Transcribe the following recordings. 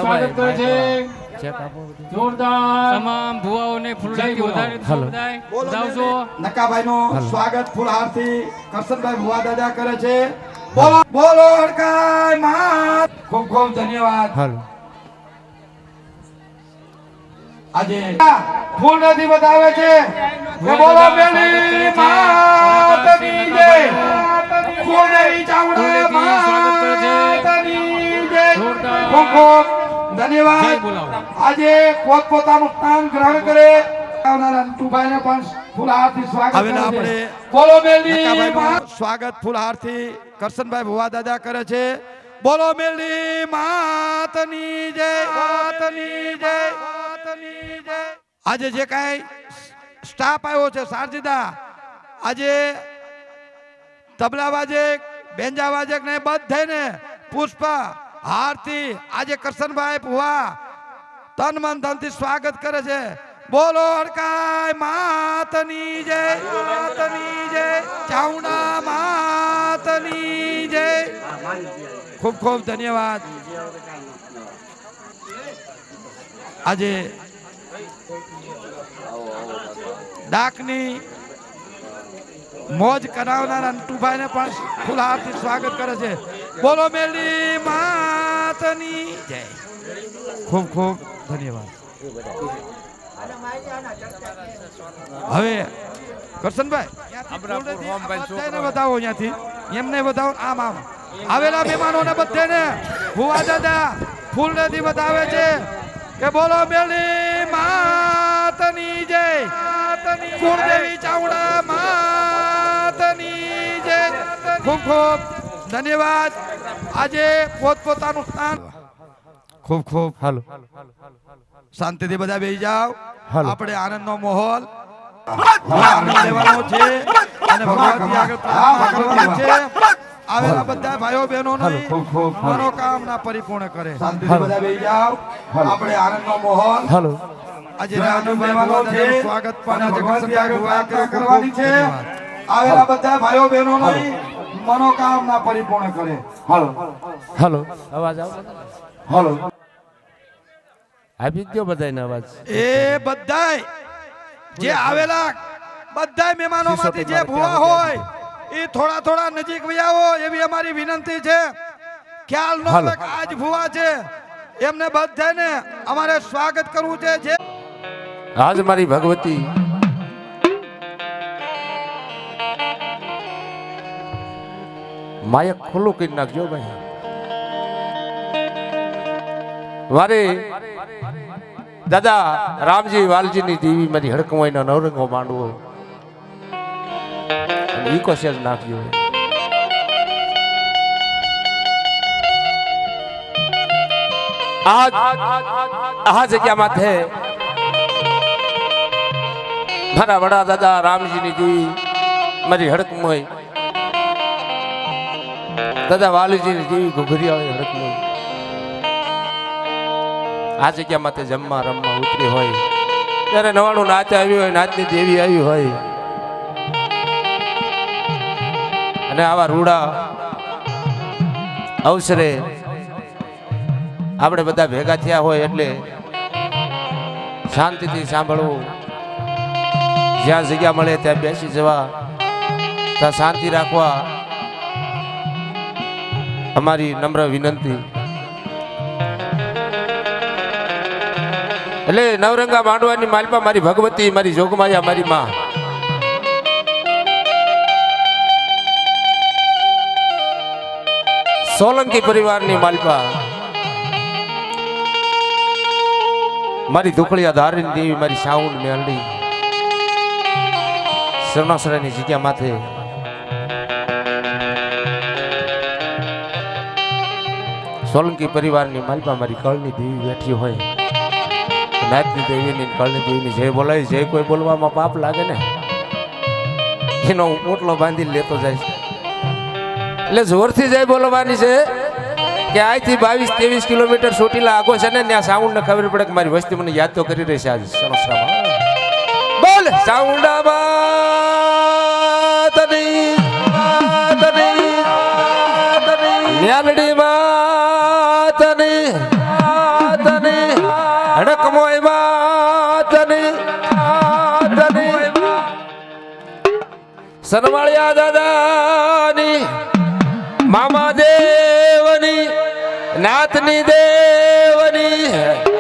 સ્વાગત કરે છે જોરદાર તમામ ભુવાઓને ફૂલડાથી વધાવશો. નકાભાઈનું સ્વાગત ફૂલહારથી કરશનભાઈ ભુવા દાદા કરે છે. બોલો બોલો હડકાઈ માત. ખૂબ ખૂબ ધન્યવાદ. આજે ફૂલ નથી બતાવે છે કે બોલો મેલી માતની જય. ફૂલની ચાવડા માતની જય. ખૂબ ખૂબ ધન્યવાદ. આજે પોતપોતાનું સ્થાન ગ્રહણ કરે નટુભાઈને પણ ફૂલહારથી સ્વાગત કરે. બોલો મેલી સ્વાગત ફૂલહારથી કરશનભાઈ ભુવા દાદા કરે છે. બોલો મેલી માતની જય. માતની જય. આજે જે કઈ સ્ટાફ આવ્યો છે સારજીદા, આજે તબલા વાજક બેંજા વાજક ને બધાને પુષ્પ હારથી આજે કરશનભાઈ ભુવા તન મન ધનથી સ્વાગત કરે છે. બોલો હડકાઈ માતની જય. માતની જય. ચાવડા માતની જય. ખૂબ ખૂબ ધન્યવાદ. આજે ડાકની મોજ કરાવનારા નટુભાઈને પણ ફૂલહારથી સ્વાગત કરે છે. બોલો મેલી માતની જય. ખૂબ ખૂબ ધન્યવાદ. હવે કરશનભાઈ બતાવો અહીંયાથી એમને બતાવો. આમ આમ આવેલા મહેમાનોને બધાને ભુવા દાદા ફૂલ નદી બતાવે છે કે બોલો મેલી માતની જય. કુળદેવી ચાવડા માતની જય. ખૂબ ખૂબ ધન્યવાદ. આજે પોતપોતાનું સ્થાન ખૂબ ખૂબ હાલો શાંતિથી બધા બેસી જાઓ. આપણે આનંદનો માહોલ લેવાનો છે અને ભગવાનની આગળ પ્રાર્થના કરવાની છે. આવેલા બધા ભાઈઓ બહેનો મનોકામના પરિપૂર્ણ કરે. શાંતિથી બધા બેસી જાઓ. આપણે આનંદનો માહોલ હાલો આજે સ્વાગત કરવાની છે. આવેલા બધા ભાઈઓ બહેનો મનોકામના પરિપૂર્ણ કરે. હાલો હાલો અવાજ આવે. હાલો આપી દો બધાને અવાજ. એ બધાય જે આવેલા બધાય મહેમાનોમાંથી જે ભુવા હોય એ થોડા થોડા નજીક વ્યાવો એવી અમારી વિનંતી છે. ખ્યાલ ન હોય કે આજ ભુવા છે એમને બધાને અમારે સ્વાગત કરવું છે. આજ મારી ભગવતી માયક ખુલ્લું કરી નાખજો ભાઈ. મારે દાદા રામજી વાલજીની દેવી મારી હડકવાઈનો નવરંગો માંડવો ઈકો સેજ નાખજો. આ જગ્યા માથે મારા વડા દાદા રામજીની દેવી મારી હડકમોય દાદા વાલજીની દેવી ઘુઘરિયા હડકમોય આ જગ્યા માથે જમવા રમવા ઉતરી હોય ત્યારે નવાણું નાચ આવ્યું હોય, નાચની દેવી આવી હોય અને આવા રૂડા અવસરે આપણે બધા ભેગા થયા હોય એટલે શાંતિથી સાંભળવું. જ્યાં જગ્યા મળે ત્યાં બેસી જવા, ત્યાં શાંતિ રાખવા અમારી નમ્ર વિનંતી. એટલે નવરંગા માંડવાની માલપા મારી ભગવતી, મારી જોગમાયા, મારી માં સોલંકી પરિવારની માલપા મારી દુખળિયા ધારીની દેવી મારી સાઉન્ડ મેલડી સરનાસરાની જગ્યા માથે સોલંકી પરિવારની માલપા મારી કળની દેવી બેઠી હોય. નાચની દેવીની કળની દેવીની જય બોલાય. જય કોઈ બોલવામાં પાપ લાગે ને એનો પોટલો બાંધી લેતો જાય છે. એટલે જોરથી જય બોલવાની છે કે આજથી 22-23 કિલોમીટર ચોટીલા આગો છે ને ત્યાં સાઉન્ડ ને ખબર પડે કે મારી વસ્તી મને યાદ તો કરી રહી છે. આજ સરસરામાં બોલ સાઉન્ડામાં તની ન્યાલડી માં તની સરવાળિયા દાદાની મામા દેવની નાથની દેવની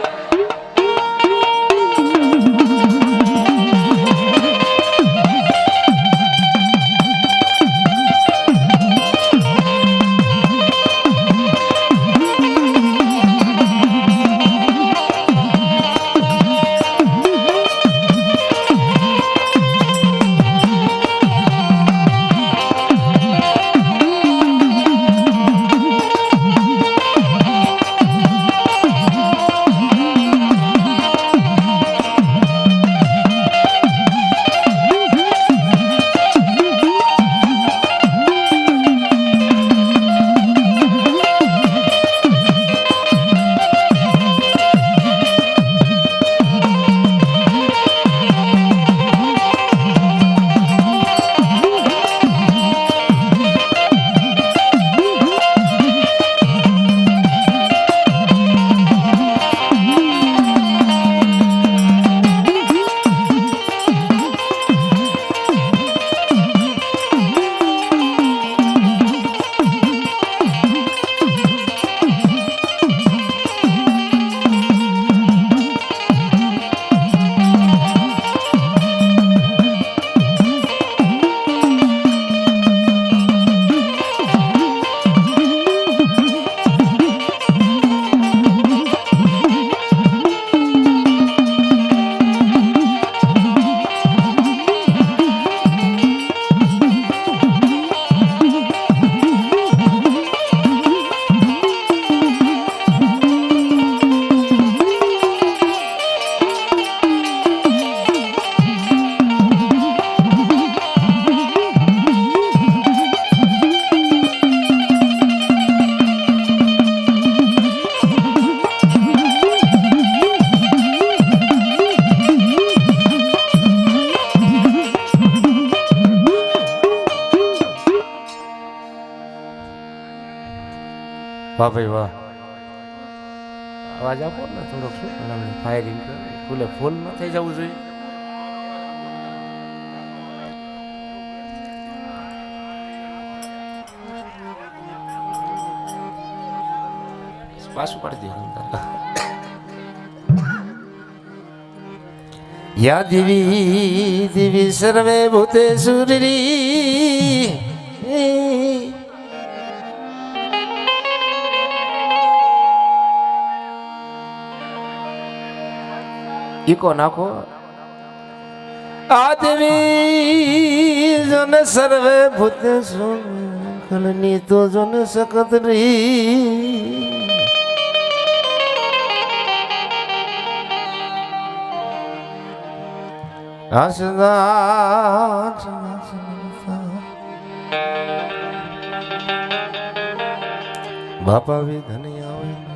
વાહ ભાઈ વાહ અવાજ આપો ને થોડોક શું ફાયરિંગ ફૂલે ફૂલ ન થઈ જવું જોઈએ પાછું પાડી દે યા દિવી દિવી સર્વે ભૂતેષુ ઈકો નાખો આદમી જન સર્વે ભૂતેષુ ખલની તો જન સકત રહી બાપા વિધની આવે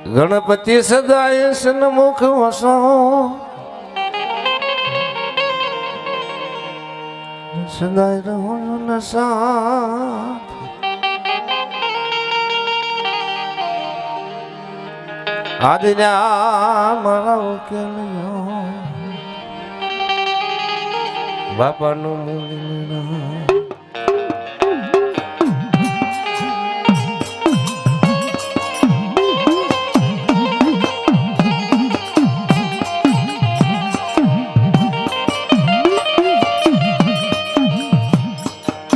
ગણપતિ સદાય સન્મુખ વસો સદાય રહો નસા આજના મારા ઉકેલ્યો બાપાનું મૂલ્ય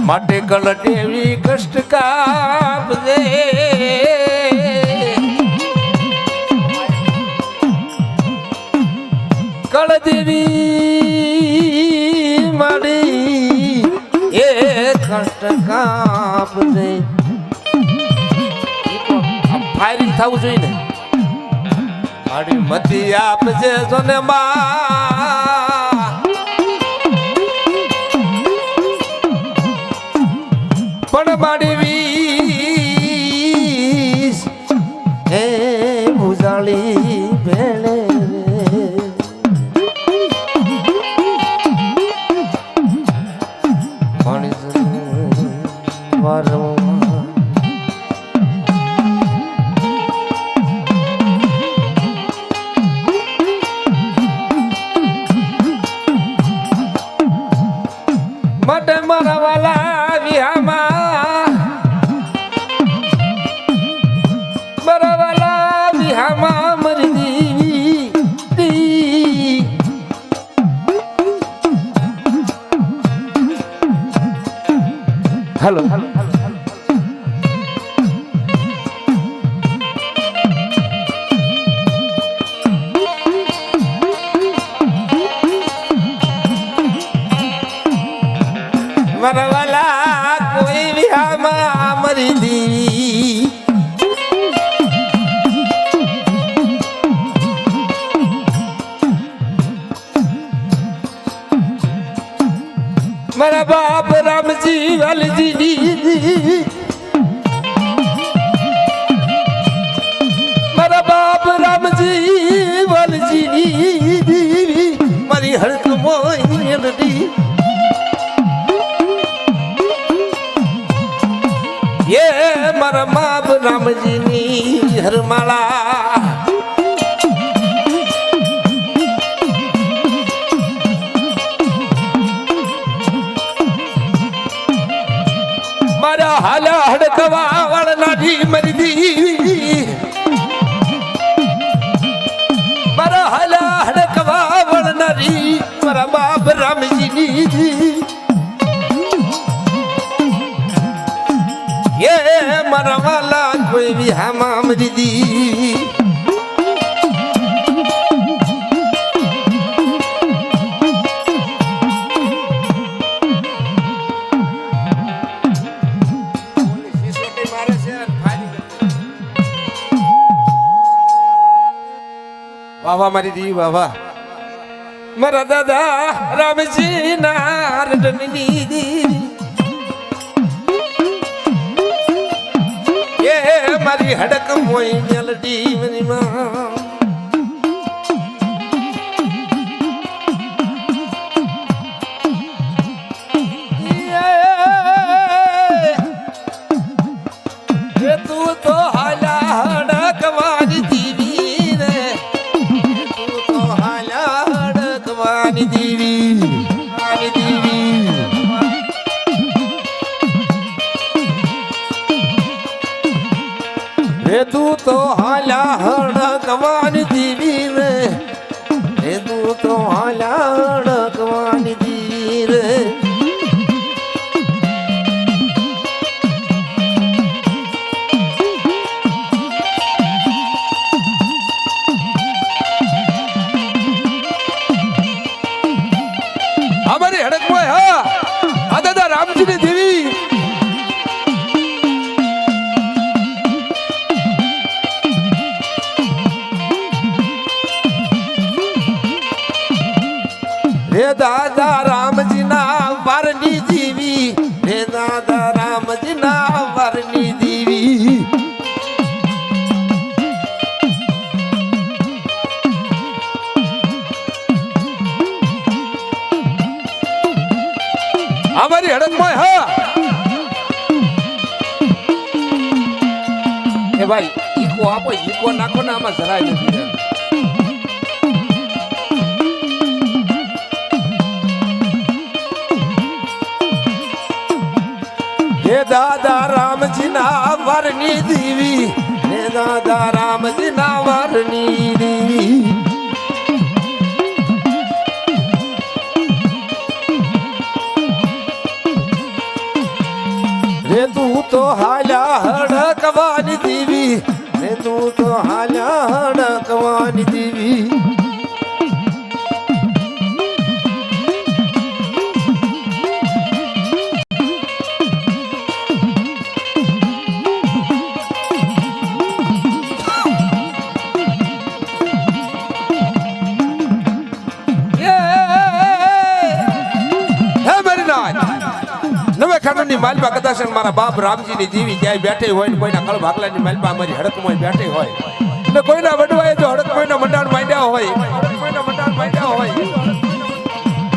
માટે કલટેવી કષ્ટ કાપજે કળદેવી માડી એ કષ્ટ કાપજે ફાયરિંગ થવું જોઈએ ને માડી મતી આપજે જોને માં પણ માડી વીસ હે ભુજાળી ભેળે મારા વાલા કોઈ વિહામાં મરી દેવી મારા બાપ રામજી વાલજી મારા બાપ રામજી વાલજી મારી હરક મોયડી ये मारा बाप रामजी नी हरमाला मारा हाला हड़कवा वाला दी मरी दी मारा हाला हड़कवा वाला दी मारा बाप रामजी नी ये मारा वाला कोई भी हमाम दीदी वाह वाह मारी दी वाह वाह मारा दादा रामजी नारदनी दी मारी हड़क मोई मेलडी मनी मां ये तू तो हाला हड़क वाली दीवी रे तू तो हाला हड़क वाली दीवी रे तू तो हाला हड़कवान दीवी रे तू तो हाला हड़कवान दीवी रे हमारी हड़क में हा दादा रामजी ने देवी रे दादा रामजी ना वरनी दीवी रे दादा रामजी ना वरनी दीवी हमारी हड़क में हा ए भाई ईको आपो ईको नाखो ना आमा જરાય નથી हे दादा रामजी ना वरनी दीवी हे दादा रामजी ना वरनी दीवी रे तू तो हाला हड़कवानी दीवी रे तू तो हाला हड़कवानी दीवी નવે ખાનની માલપા કદાચ મારા બાપ રામજી ની જીવી ક્યાંય બેઠી હોય ને કોઈના કળ ભાગલાની માલપા અમારી હડકમાં બેઠી હોય ને કોઈના વડવાએ જો હડકમાં મંડાણ માંડ્યા હોય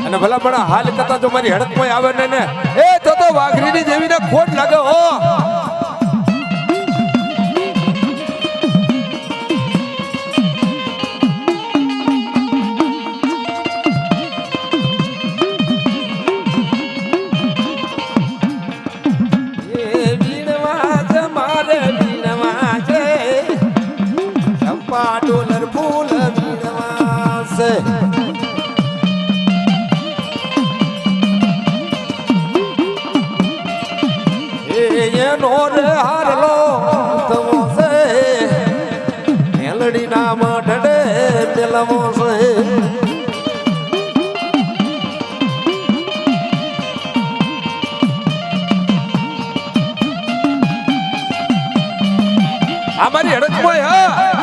અને ભલા ભલા હાલ કરતા જો મારી હડકમાં આવે ને એ તો વાઘરીની દેવીને ખોટ લાગે હો डोलर फूल वीरवास ये नोर हारलो तमो से मेलडी नाम डडे दिलमो से મારી હડકમોય હા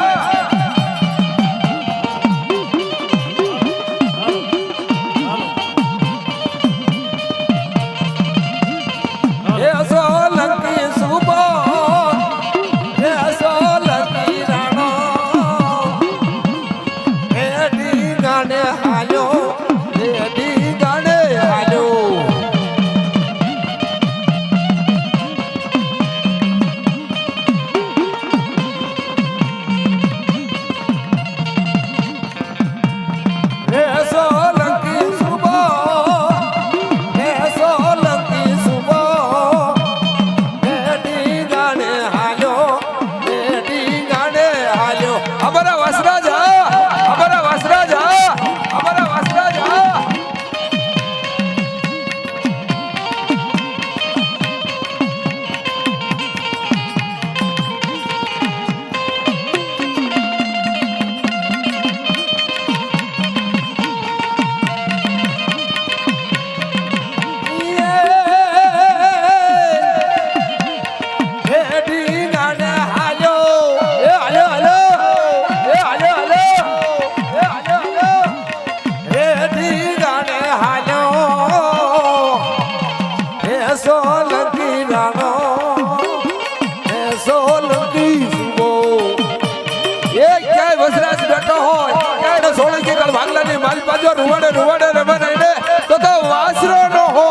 રૂવાડે રૂવાડે રમે નહીં તો વાસરો નો હો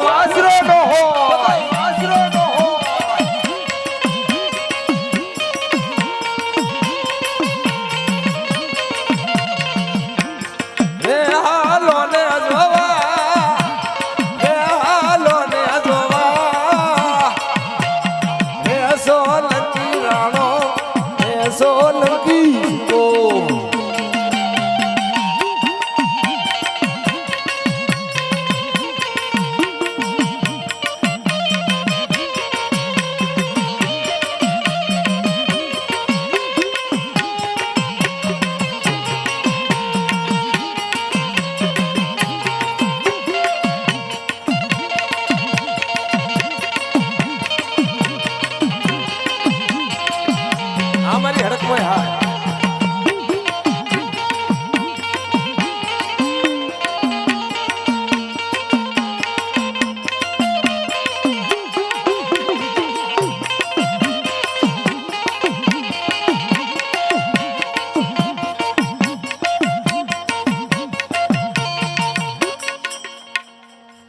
વાસરો નો હો વાસરો નો હો હે હાલો ને જોવા હે હાલો ને જોવા હે સોલંકી રાણો હે સોલંકી ઓ મારી હડકમાં હા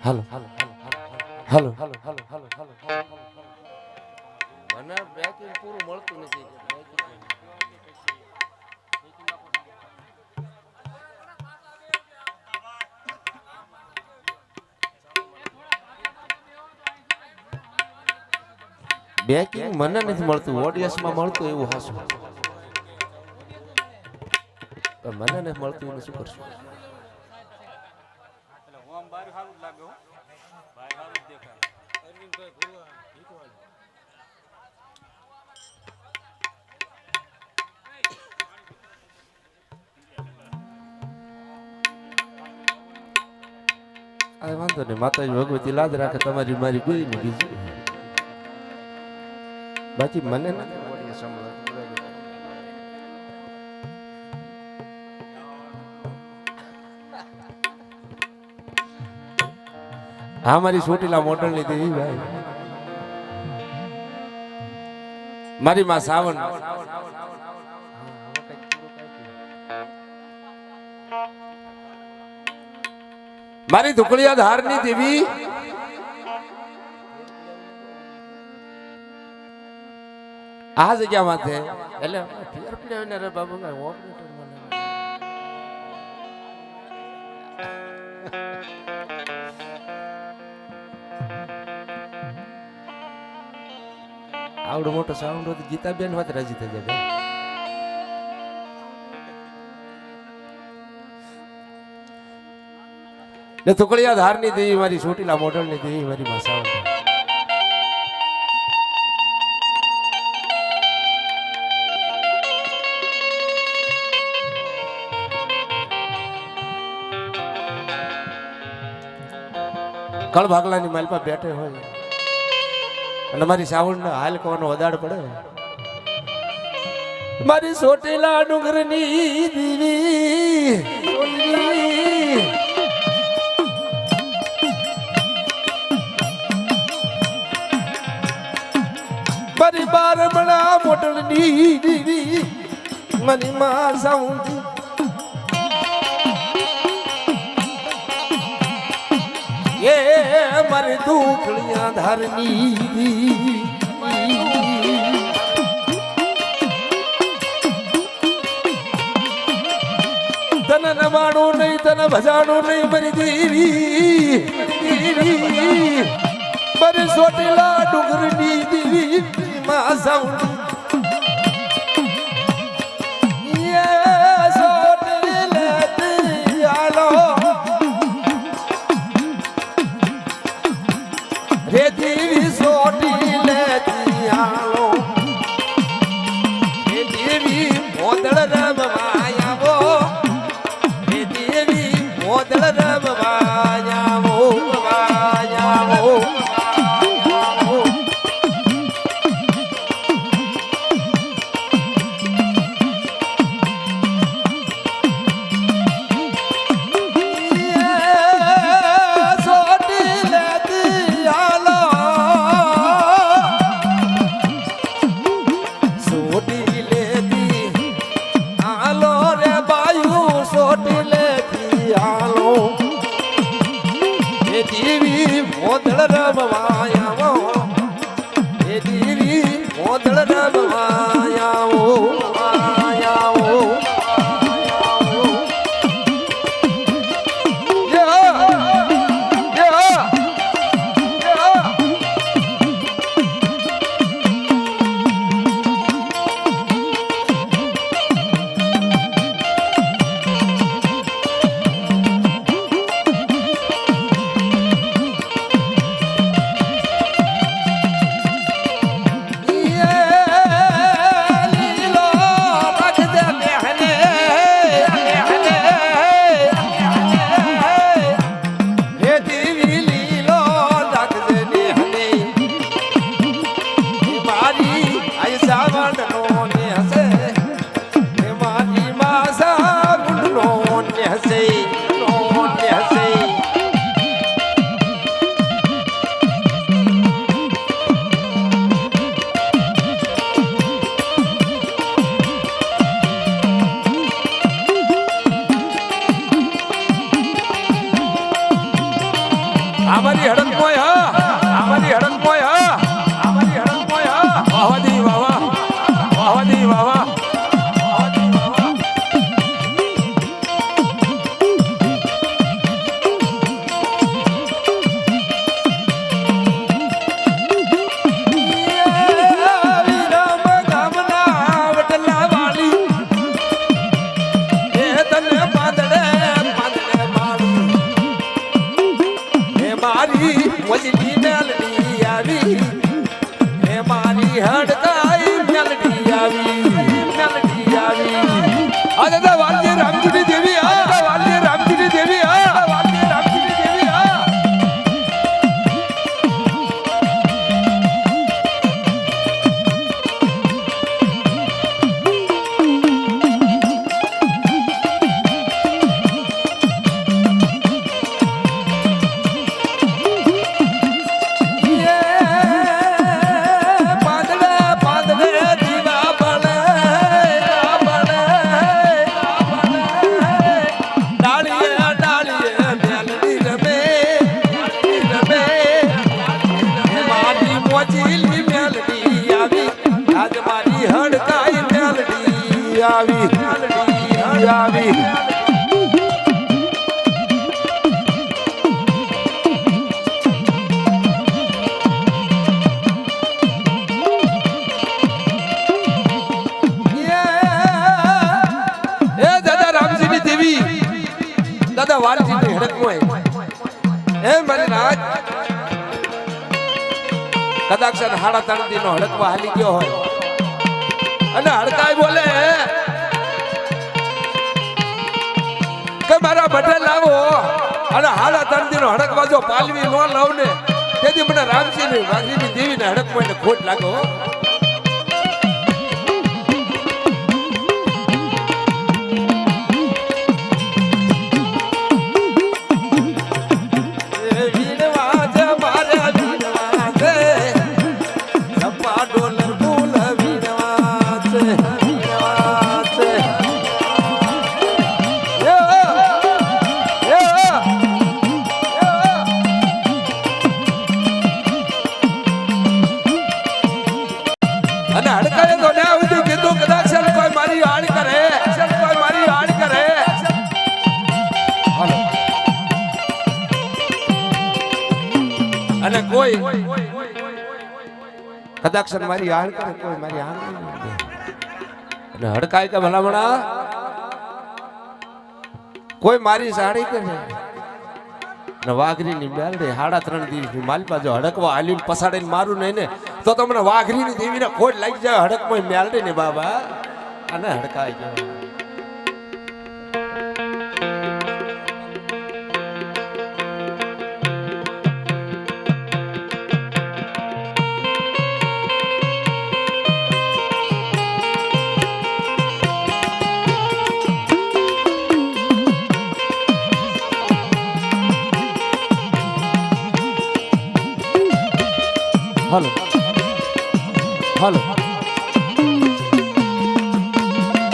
હાલો હાલો હાલો હાલો હાલો હાલો હાલો મને બેકિંગ પૂરું મળતું નથી બેકિંગ મને નથી મળતું ઓડિયન્સમાં મળતું એવું હાસું પણ મને નથી મળતું એને શું કરશું આ વાંધો નહીં માતાજી ભગવતી લાજ રાખે તમારી મારી કોઈ નહીં બીજું બાકી મને નથી હા મારી ચોટીલા મોડલ ની દેવી ભાઈ મારી માં સાવન મારી ધુકડિયા ધાર ની દેવી આ જગ્યા માથે એટલે ફેર પડ્યો રે બાબુ ઓપરેટર મને આવડો મોટો સાઉન્ડ હતો ગીતાબેન વાત રાજી થઈ જાય ને ટુકડિયા ધાર ની દેવી મારી ચોટીલા મોડલ ની દેવી મારી ભાષાઓ કળ ભાગલાની માલપા બેઠે હોય અને મારી સાવણ હાલ કોનો વધાડ પડે મારી સોટેલા ડુંગરની દીવી મારી બારમણા મોટરની દીવી મની માં સાઉન્ડ એ મારી દુખડિયા ધારની તને નવાણું નહીં તને ભજાણું નહીં મારી દેવી મારી સોટેલા ડુંગરની દેવી માં સાઉન્ડ રે દેવી સોટી લેતી આલો રે દેવી મોદળ રમવાયાવો રે દેવી મોદળ રમવાયાવો વાયાવો અમારી હડક મોય હા અમારી હડક મોય હા અમારી હડક મોય હા વાહવાદી વાવા વાહવાદી વાવા વજની મેલડી આવી હે મારી હડકાઈ મેલડી આવી આ દાદા વાલજી રામજીની દેવી આ વાલજી રામજીની દેવી આ વાલજી રામજીની દેવી આ આવી દાદા રામજીની દેવી દાદા વાલજીની હડકમાં હે મારી રાજ કદાચ હાડા તણદી નો હડકવા હાલી ગયો હોય અને હડકાઈ બોલે કે મારા બટે લાવો અને હાડા તણદી નો હડકવા જો પાલવી નો લાવ ને તેથી મને રામજીની વાઘરીની દેવીને હડકમાં ખોટ લાગો કોઈ કદાચ મારી આણ કરે કોઈ મારી આણ નહીં અને હડકાય કે ભલામણા કોઈ મારી સાડી કે ને વાઘરીની મેલડી 3.5 દિવસની માલપા જો હડકવા હાલીને પસાડીને મારું નહીં ને તો તમને વાઘરીની દેવીને ખોટ લાગી જાય હડકમાં મેલડી ને બાબા અને હડકાય ગયો હાલો હાલો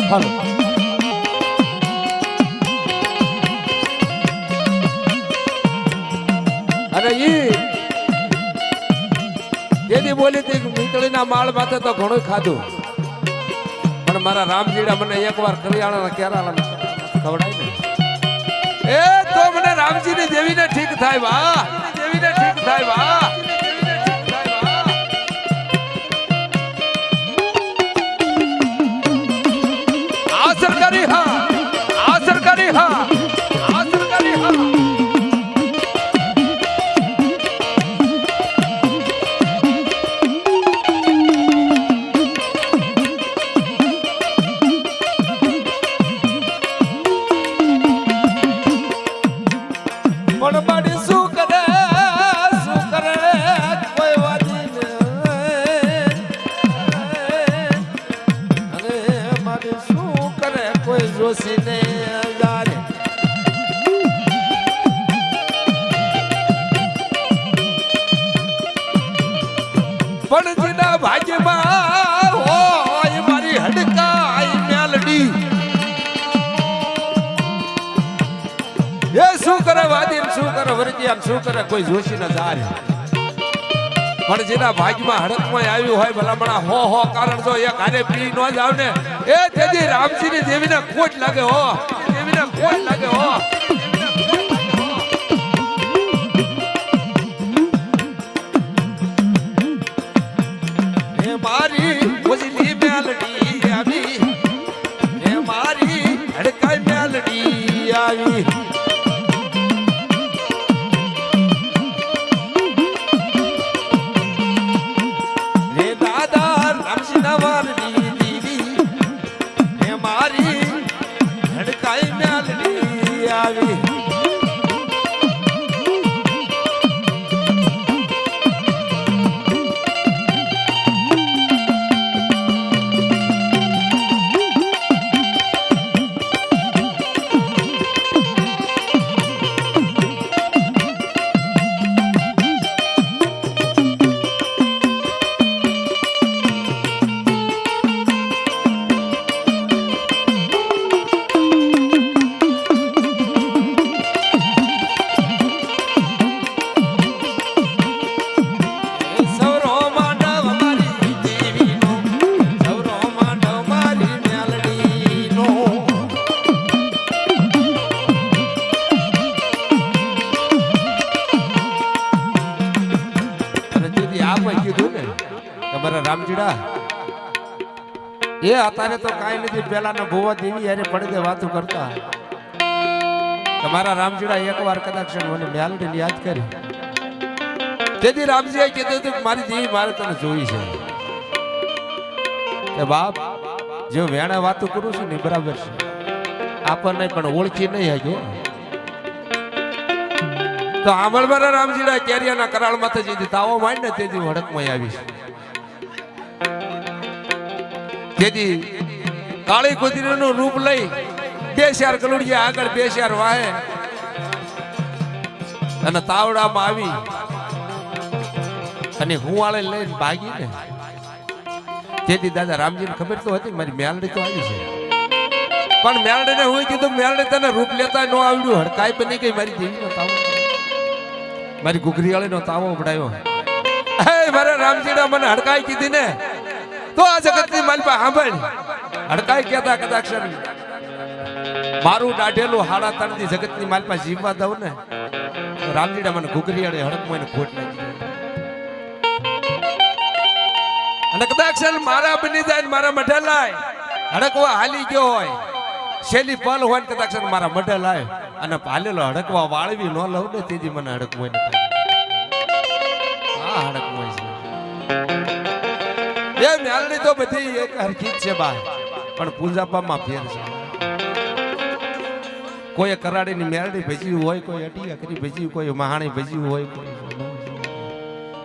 હાલો અરે જેની બોલી હતી મીતળીના માળ માથે તો ઘણું ખાધું પણ મારા રામજીડા મને એકવાર કરિયાણાના કેરાળા ખવડાય ને એ તો મને રામજીની દેવીને ઠીક થાય વાહ દેવીને ઠીક થાય વાહ सरकारी हाँ सरकारी हाँ सरकारी हाँ જોશીને જારે પણ જેના ભાગ્યમાં હોય મારી હડકાઈ મેલડી એ શું કરે વાદી શું કરે વરજિયાન શું કરે કોઈ જોશીને જારે પણ જેના ભાગ્યમાં હડકમાં આવ્યું હોય ભલામણા હો કારણ જો એક હારે પી ન જાવ ને એ તેથી રામજીની દેવીને ખોટ લાગે હો દેવીને ખોટ લાગે હો એ મારી ઓજલી મેલડી આવી એ મારી હડકાઈ મેલડી આવી રામજીડા એ અત્યારે તો કાઈ નથી પેલાના ભુવા દેવી યારે પડી દે વાતો કરતા તમારા રામજીડા એકવાર કદાચ મને મેલડી યાદ કરી તેથી રામજીએ કીધું કે મારી દેવી મારે તને જોઈ છે કે બાપ જે વેણા વાતો કરું છું ને બરાબર છે આપણને પણ ઓળખી નહીં આવ્યો તો આંબળ મારા રામજીડા કેરિયાના કરાળ માથે જેથી તાવો માંડ ને તેથી હડકમાં આવીશ તેથી કાળી કુદરીનું રૂપ લઈ 2 ગલુડિયા આગળ 2 વાહે અને તાવડામાં આવી અને હુંવાળે લઈને ભાગી ને તેથી દાદા રામજીને ખબર તો હતી મારી મેલડી તો આવી છે પણ મેલડીને હું કીધું મેલડી તને રૂપ લેતા ન આવડ્યું હડકાઈ બની ગઈ મારી દેવીનો તાવો મારી ઘુઘરીવાળીનો તાવો ઉડાયો હે મારા રામજીડા મને હડકાઈ કીધી ને તો આ જગતની માલપા સાંભળ હડકાઈ કહેતા કદાચ મારું દાઢેલું 3.5 દી જગતની માલપા જીવવા દઉં ને રામજીડા મને ઘુઘરીવાળી હડકમાં ખોટ લાગી અને કદાચ છે ને મારા બની જાય ને મારા મઢે લાય હડકવા હાલી ગયો હોય શેલી પલ હોય ને કદાચ છે ને મારા મઢે લાય અને હાલેલો હડકવા વાળવી ન લઉં ને તેથી મને હડકવું ને હા હડકવું છે એ મેલડી તો બધી એક હરખી જ છે બા પણ પૂંજાપામાં ફેર છે કોઈ કરાડીની મેલડી ભેજી હોય કોઈ અટી અકરી ભેજી કોઈ મહાણી ભેજી હોય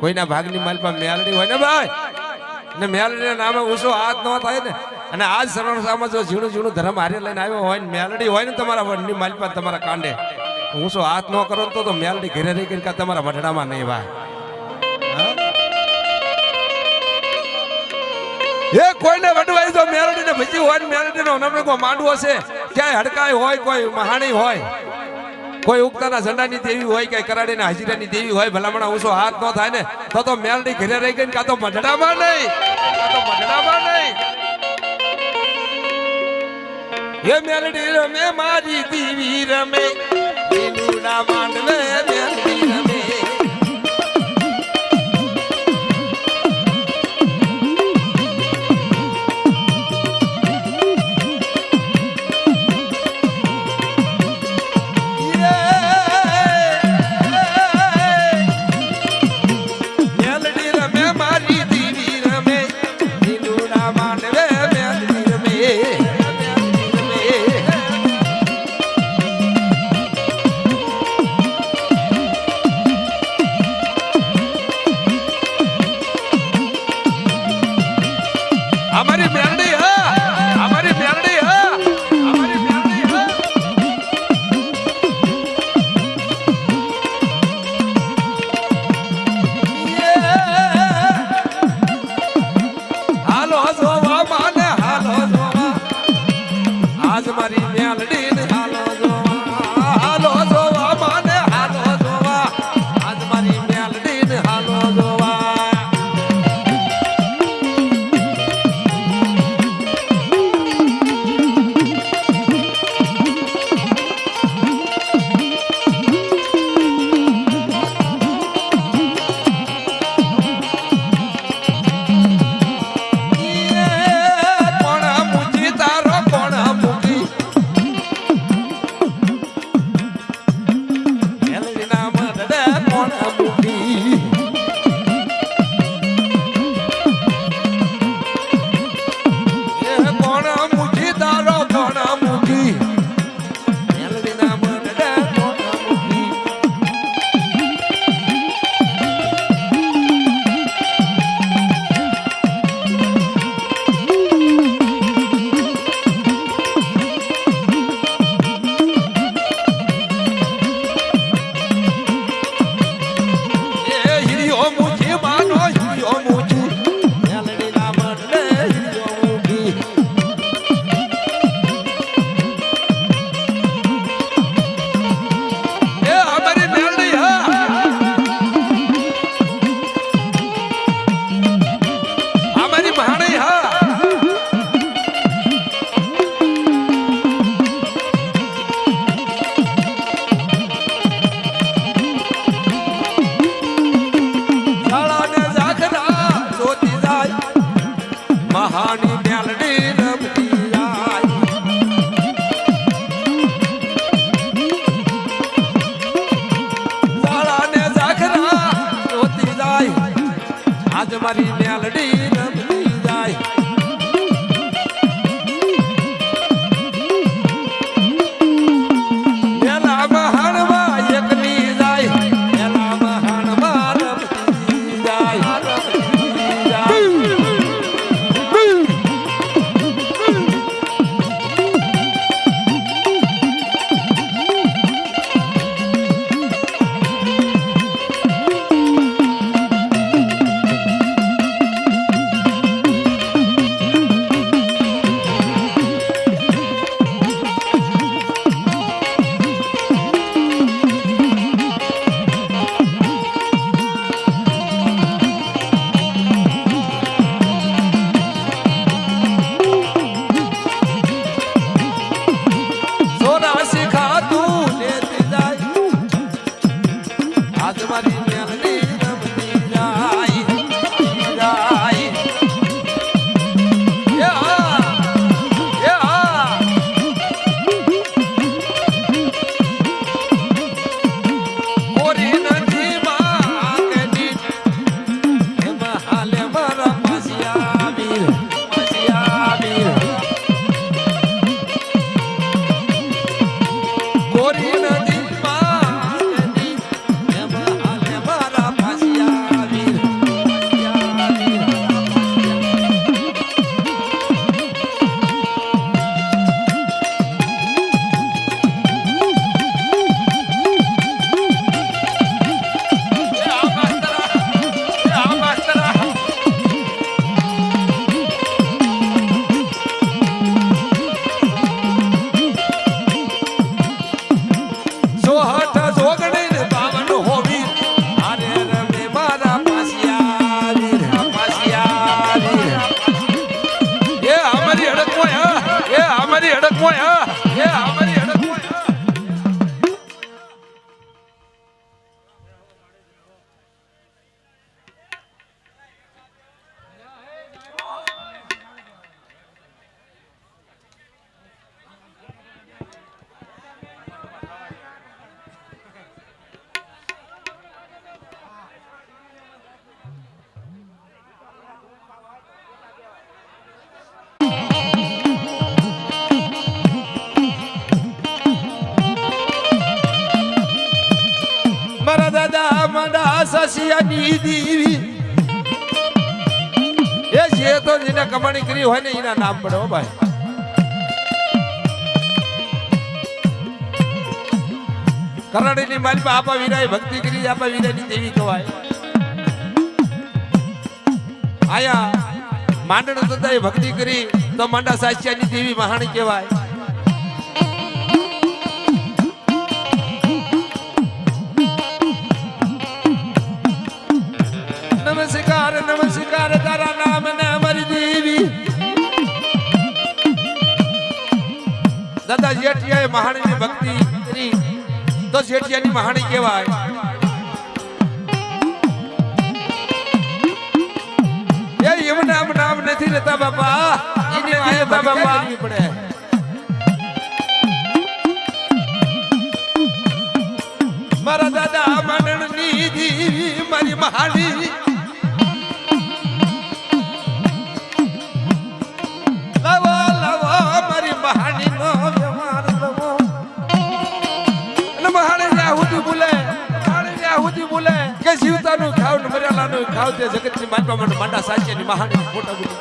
કોઈના ભાગની માલપા મેલડી હોય ને ભાઈ ને મેલડીના નામે ઊંચો હાથ ન થાય ને અને આજ સરણસામાં જો ઝીણું ઝીણું ધર્મ હારે લઈને આવ્યો હોય ને મેલડી હોય ને તમારા વડની માલપા તમારા કાંડે ઊંચો હાથ ન કરો તો મેલડી ઘરે રહી કરીને તમારા વઢડામાં નહીં ભાઈ એ કોઈને વડવાય તો મેલડી ને ભજી હોય ને મેલડી નો નમણે કોઈ માંડવો છે ક્યાંય હડકાય હોય કોઈ મહાણી હોય કોઈ ઉગતાના ઝંડાની દેવી હોય કે કરાડીના હાજીરાની દેવી હોય ભલામણા ઊંચો હાથ ન થાય ને તો મેલડી ઘરે રહી ગઈ કાં તો મઢડામાં નહીં એ મેલડી રમે મારી દેવી રમે લીલુડા માંડવે મેલડી રમે મારી મેલડી રમતી જાય મેલા મહાણમાં એકલી જાય મેલા મહાણમાં રમતી જાય દાદા મંડા સસિયાની દેવી એ જે તો જેને કમાણી કરી હોય ને એના નામ પડે હો ભાઈ. કરણીની માલપા આપા વીરાએ ભક્તિ કરી, આપા વીરાની દેવી કહેવાય. આયા માંડણ દાદાએ ભક્તિ કરી તો માંડા સાચિયાની દેવી મહાણી કહેવાય. નમસ્કાર નમસ્કાર તારા નામ ને અમારી દેવી. દાદા જેઠિયાએ મહાણીની ભક્તિ કરી તો જેઠિયાની મહાણી કહેવાય. એ એમ નામ નથી લેતા બાપા, એને આયતા બાપા પડે. મારા દાદા માંડણની દેવી મારી મહાણી લાવો લાવો મારી મહાણી નો વ્યવહાર લાવો. અને મહાણી આહુતિ બોલે, મહાણી આહુતિ બોલે કે જીવતાનું ખાવ ને મરેલાનું ખાવ તે જગતની માનવા માટે માંડા સાચીની મહાણી ફોટા બોલે.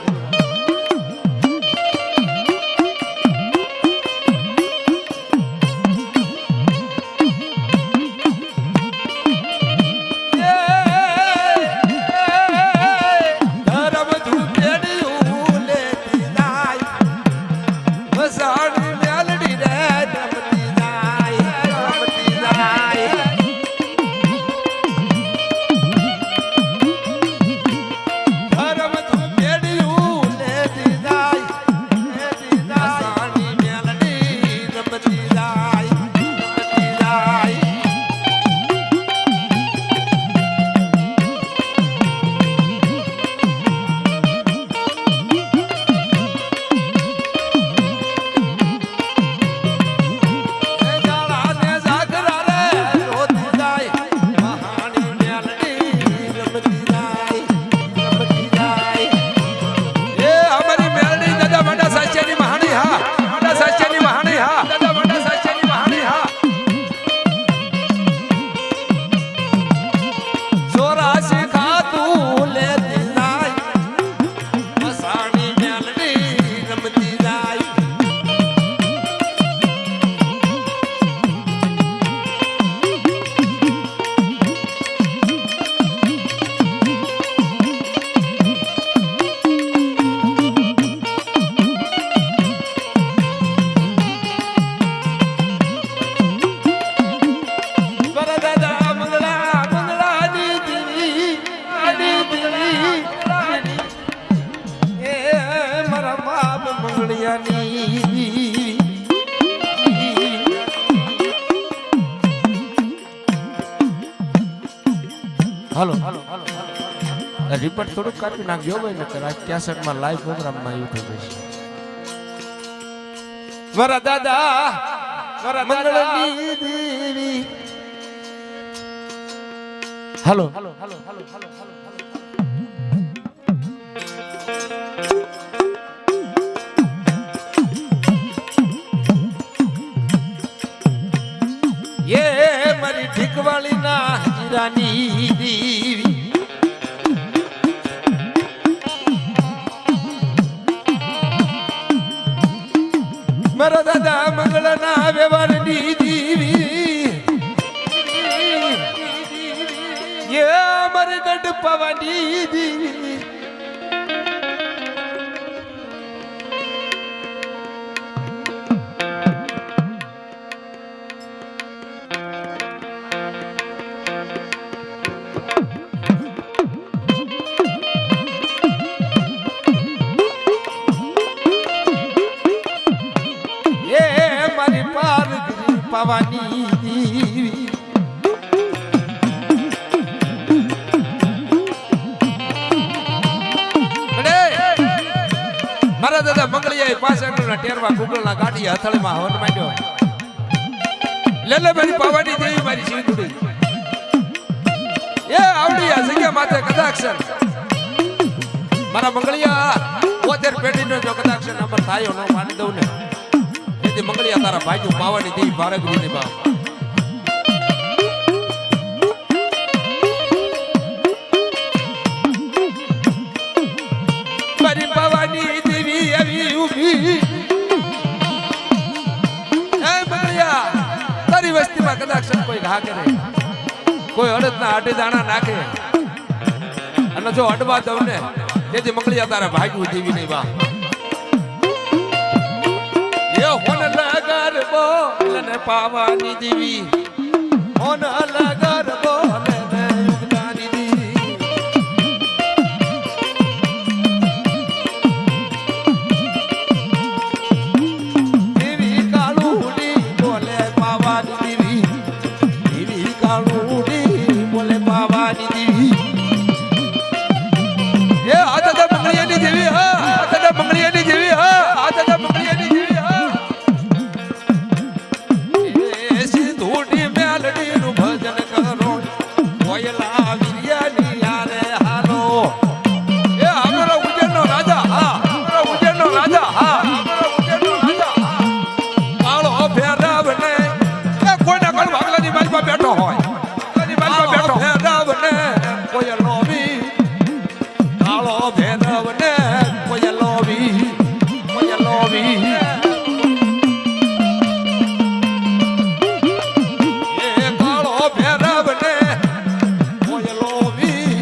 રિપોર્ટ થોડુંક કાપી નાખજો ભાઈ, નકર આ કેસેટમાં લાઈવ પ્રોગ્રામમાં એવું થઈ જશે. મારા દાદા મારા મંગળની દેવી. હાલો હાલો હાલો હાલો હાલો ये मारी ઠીકવાળી ના હજરાની દેવી. મારા દાદા મંગળના વ્યવહારની દેવી. ये મારી ગઢ પવાની દેવી. પાવાની દેવી. મારા દાદા મંગળિયા પાછળના ટેરવા ગુગળના ગાડી હથળીમાં હવન માંડ્યો. લેલે મારી પાવાની દેવી મારી શિવતુડી. એ આવડી આ જગ્યા માથે કદાક્ષર મારા મંગળિયા 72 પેઢીનો જો કદાક્ષર નંબર થાયો ન માની દઉં ને તે મંગળિયા તારા ભાઈઓ પાવાની દેવી ભારગુની બાપ. વસ્તીમાં કદાચ કોઈ ઘા કરે, કોઈ અડદના આટે દાણા નાખે અને જો અડવા દઉં ને તેથી મંગળિયા તારા ભાગ્યું દેવી નહીં બા એ હોન લગર બોલને પાવાની દેવી હોન લગર બોલને યુગદાની દેવી દેવી કાળુડી બોલે પાવાની દેવી દેવી કાળુડી બોલે પાવાની દેવી એ આ દાદા મંગળિયાની દેવી હા આ દાદા મંગળિયાની દેવી હા આ દાદા મંગળિયાની દેવી હા એ સિંધુડી મેલડીનું ભજન કરો કોયલા વીર્યાની યારે હાલો એ અમારો ઉજ્જૈનનો રાજા હા અમારો ઉજ્જૈનનો રાજા હા અમારો ઉજ્જૈનનો રાજા હા કાળો ફેરવને એ કોઈના કોઈ વાગલાની બાજુમાં બેઠો હોય વાગલાની બાજુમાં બેઠો ફેરવને કોયલો વી કાળો ભેરવને કોયલો વી કોયલો વી એ કાળો ભેરવને કોયલો વી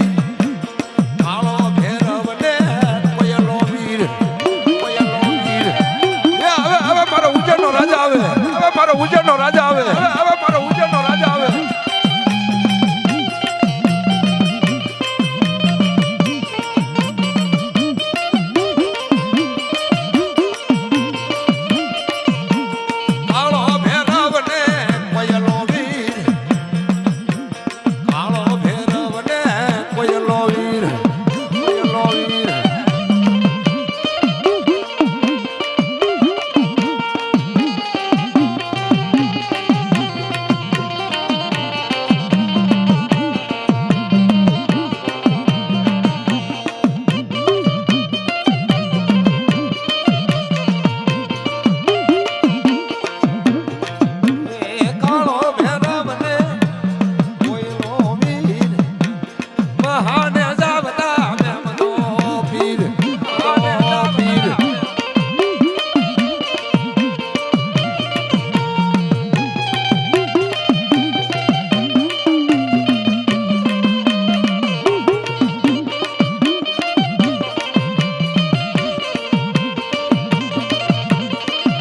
કાળો ભેરવને કોયલો વીર કોયલો વીર એ હવે મારો ઉજ્જૈનનો રાજા આવે હવે મારો ઉજ્જૈનનો રાજા આવે હવે મારો ઉજ્જૈનનો રાજા આવે કાળો ભેરવને કોયલો વીર કાળો ભેરવને કોયલો વીર કોયલો વીર એ કાળો ભેરવને કોયલો વીર મહાને જાવતા મેમનો પીર મહાને પીર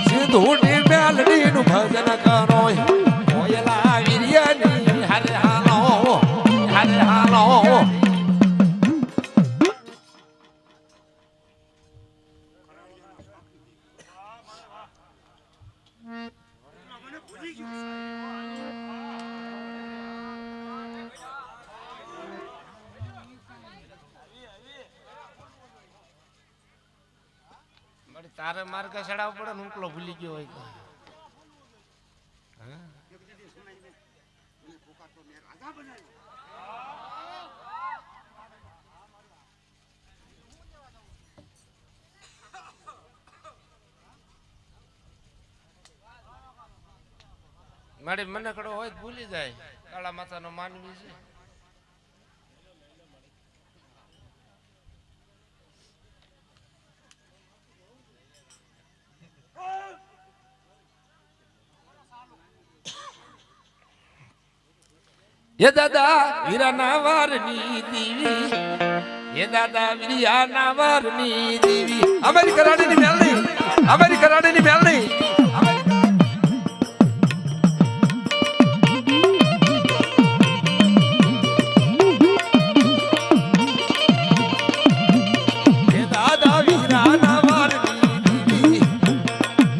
સિંધુડી મેલડીનું ભજન કરો કોયલા વીર્યની હરે હાલો હરે હાલો તારે માર્ગ ચડાવવો પડે ને ઉકલો ભૂલી ગયો હોય તો મારી મનકડો હોય તો ભૂલી જાય કાળા માતાનો માનવી છે ये दादा वीरा नावारनी देवी ये दादा वीरिया नावारनी देवी हमारी कराने नहीं मिलनी हमारी कराने नहीं मिलनी ये दादा वीरा नावारनी देवी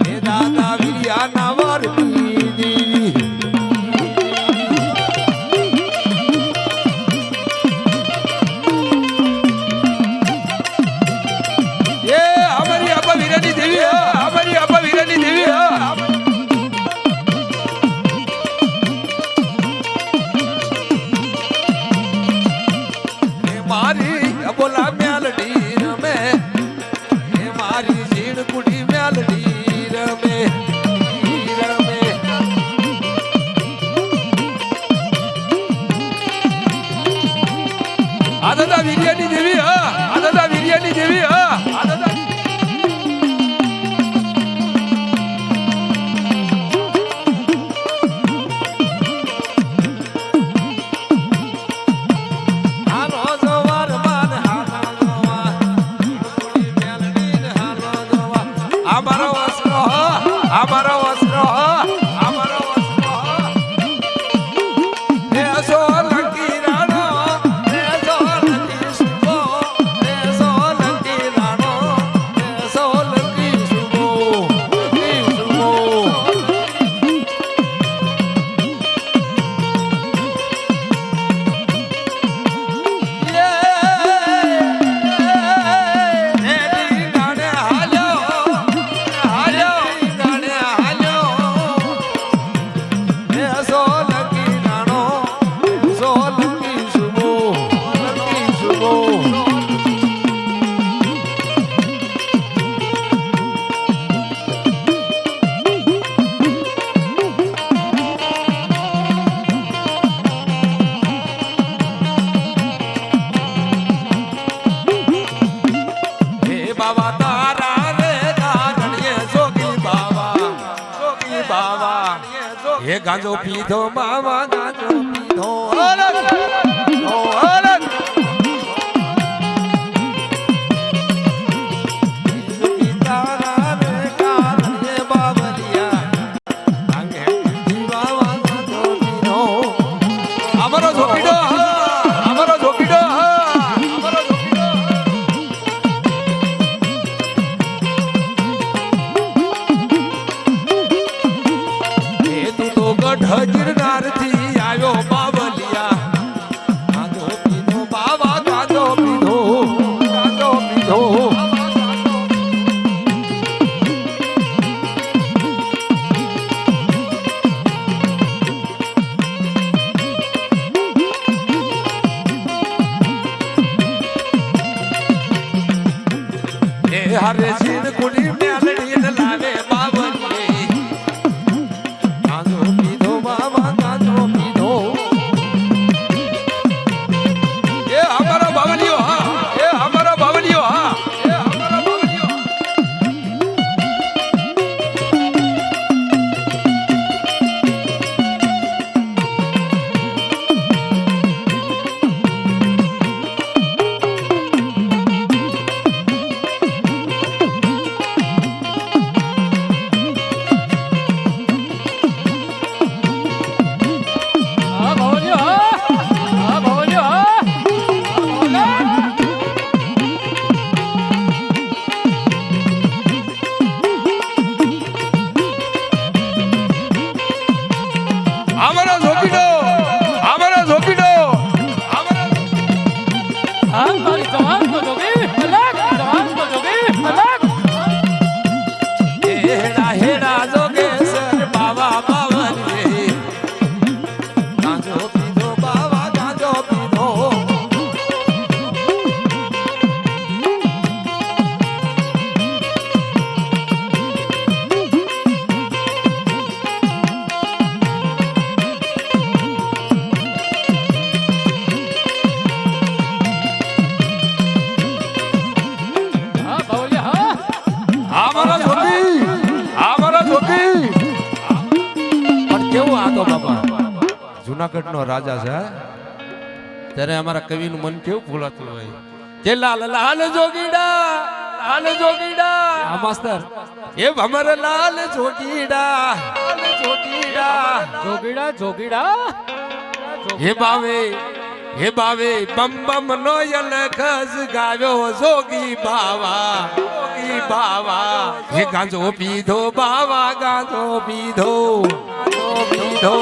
ये दादा वीरिया नावारनी देवी हमारी अब्बा वीरानी देवी સોલંકી રાણો સોલંકી સુબો સોલંકી સુબો બાવા તારા રે કારણીએ જોગી બાવા હે ગાંજો પીધો બાવા ગાંજો પીધો અલગ અલગ તારા રે કારણીએ બાવલિયા આંગે બાવા ગાંજો પીધો અમારો જોગીડો અમારો જોગીડો અમારો જોગીડો ગઢ થી આવ્યો બાવલિયા ગાંજો પીધો બાવા ગાંજો પીધો ગાંજો પીધો એ હરે સિંહ કુડી મેલડી ને લાવે બાવલિયે ગાંજો પીધો બાવા ગાંજો પીધો એ અમારો બાવલિયો હા એ અમારો બાવલિયો હા એ અમારો બાવલિયો હા ભવન્યો હા ભવન્યો અમારો જોગીડો અમારો જોગીડો અમારો હા મારી જવાન તો જોગી અલગ જવાન તો જોગી અલગ હેડા હેડા જોગેશ્વર બાવા બાવલિયે ગાંજો પીધો બાવા ગાંજો પીધો હા ભવન્યો હા અમારો જોગી અમારો જોગી પણ કેવું આ તો બાપા જુનાગઢ નો રાજા છે ત્યારે અમારા કવિનું મન કેવું ફૂલાતું હોય કે લાલ લાલ જોગીડા લાલ જોગીડા આ માસ્તર એ અમારે લાલ જોગીડા જોગીડા જોગીડા હે બાવે બમ બમ નો યલખસ ગાવ્યો જોગી બાવા હે ગાંજો પીધો બાવા ગાંજો પીધો પીધો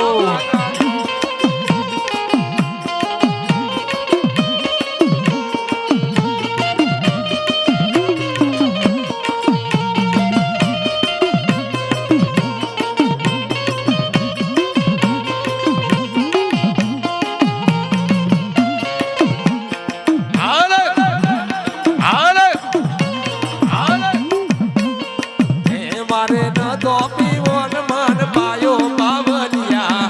મારે ન તો પીવો ન મન પાયો બાવલિયા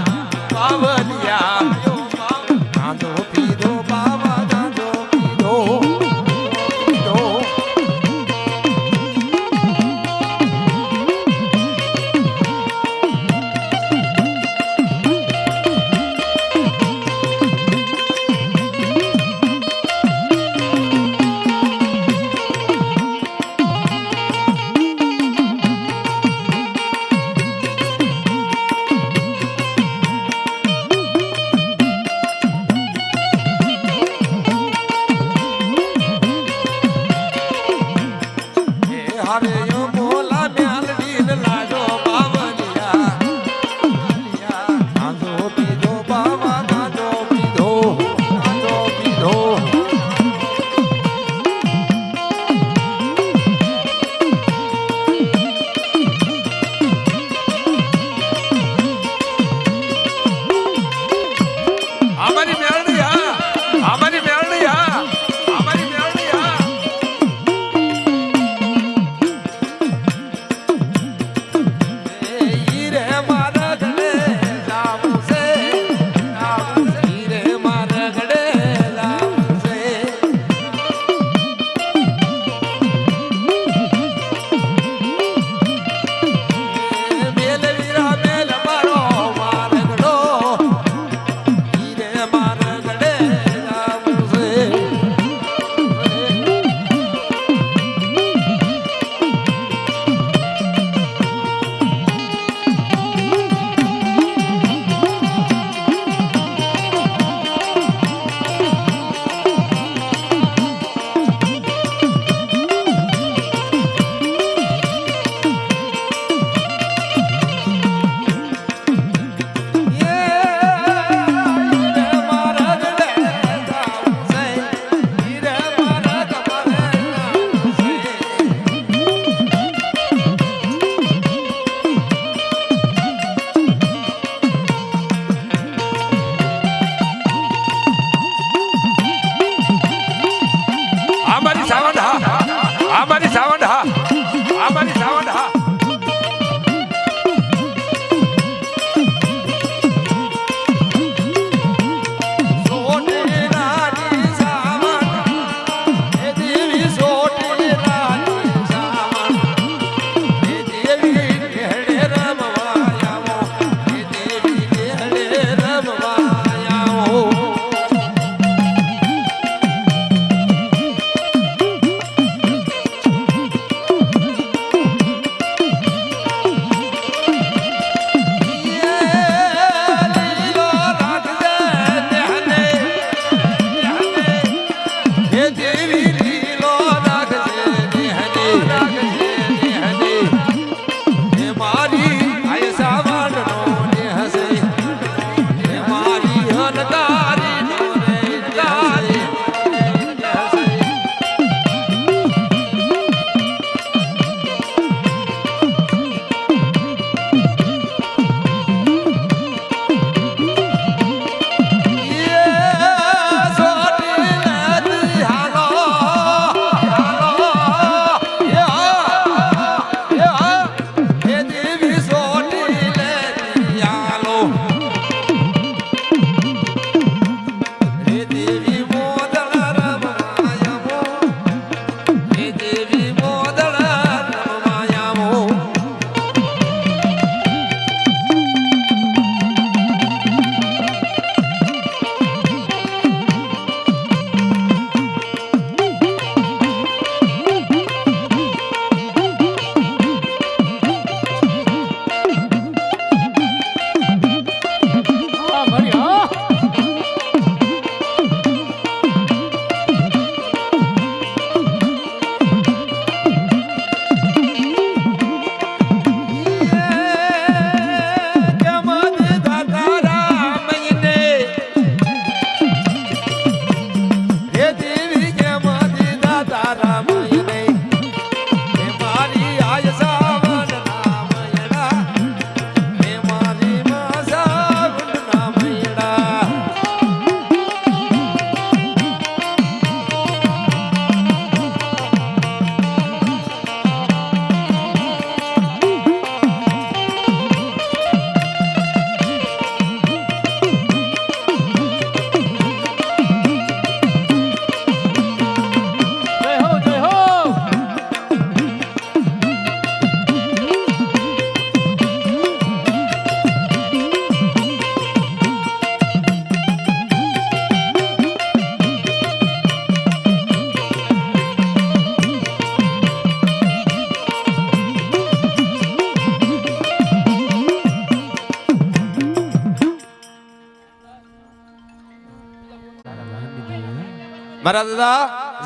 મારા દાદા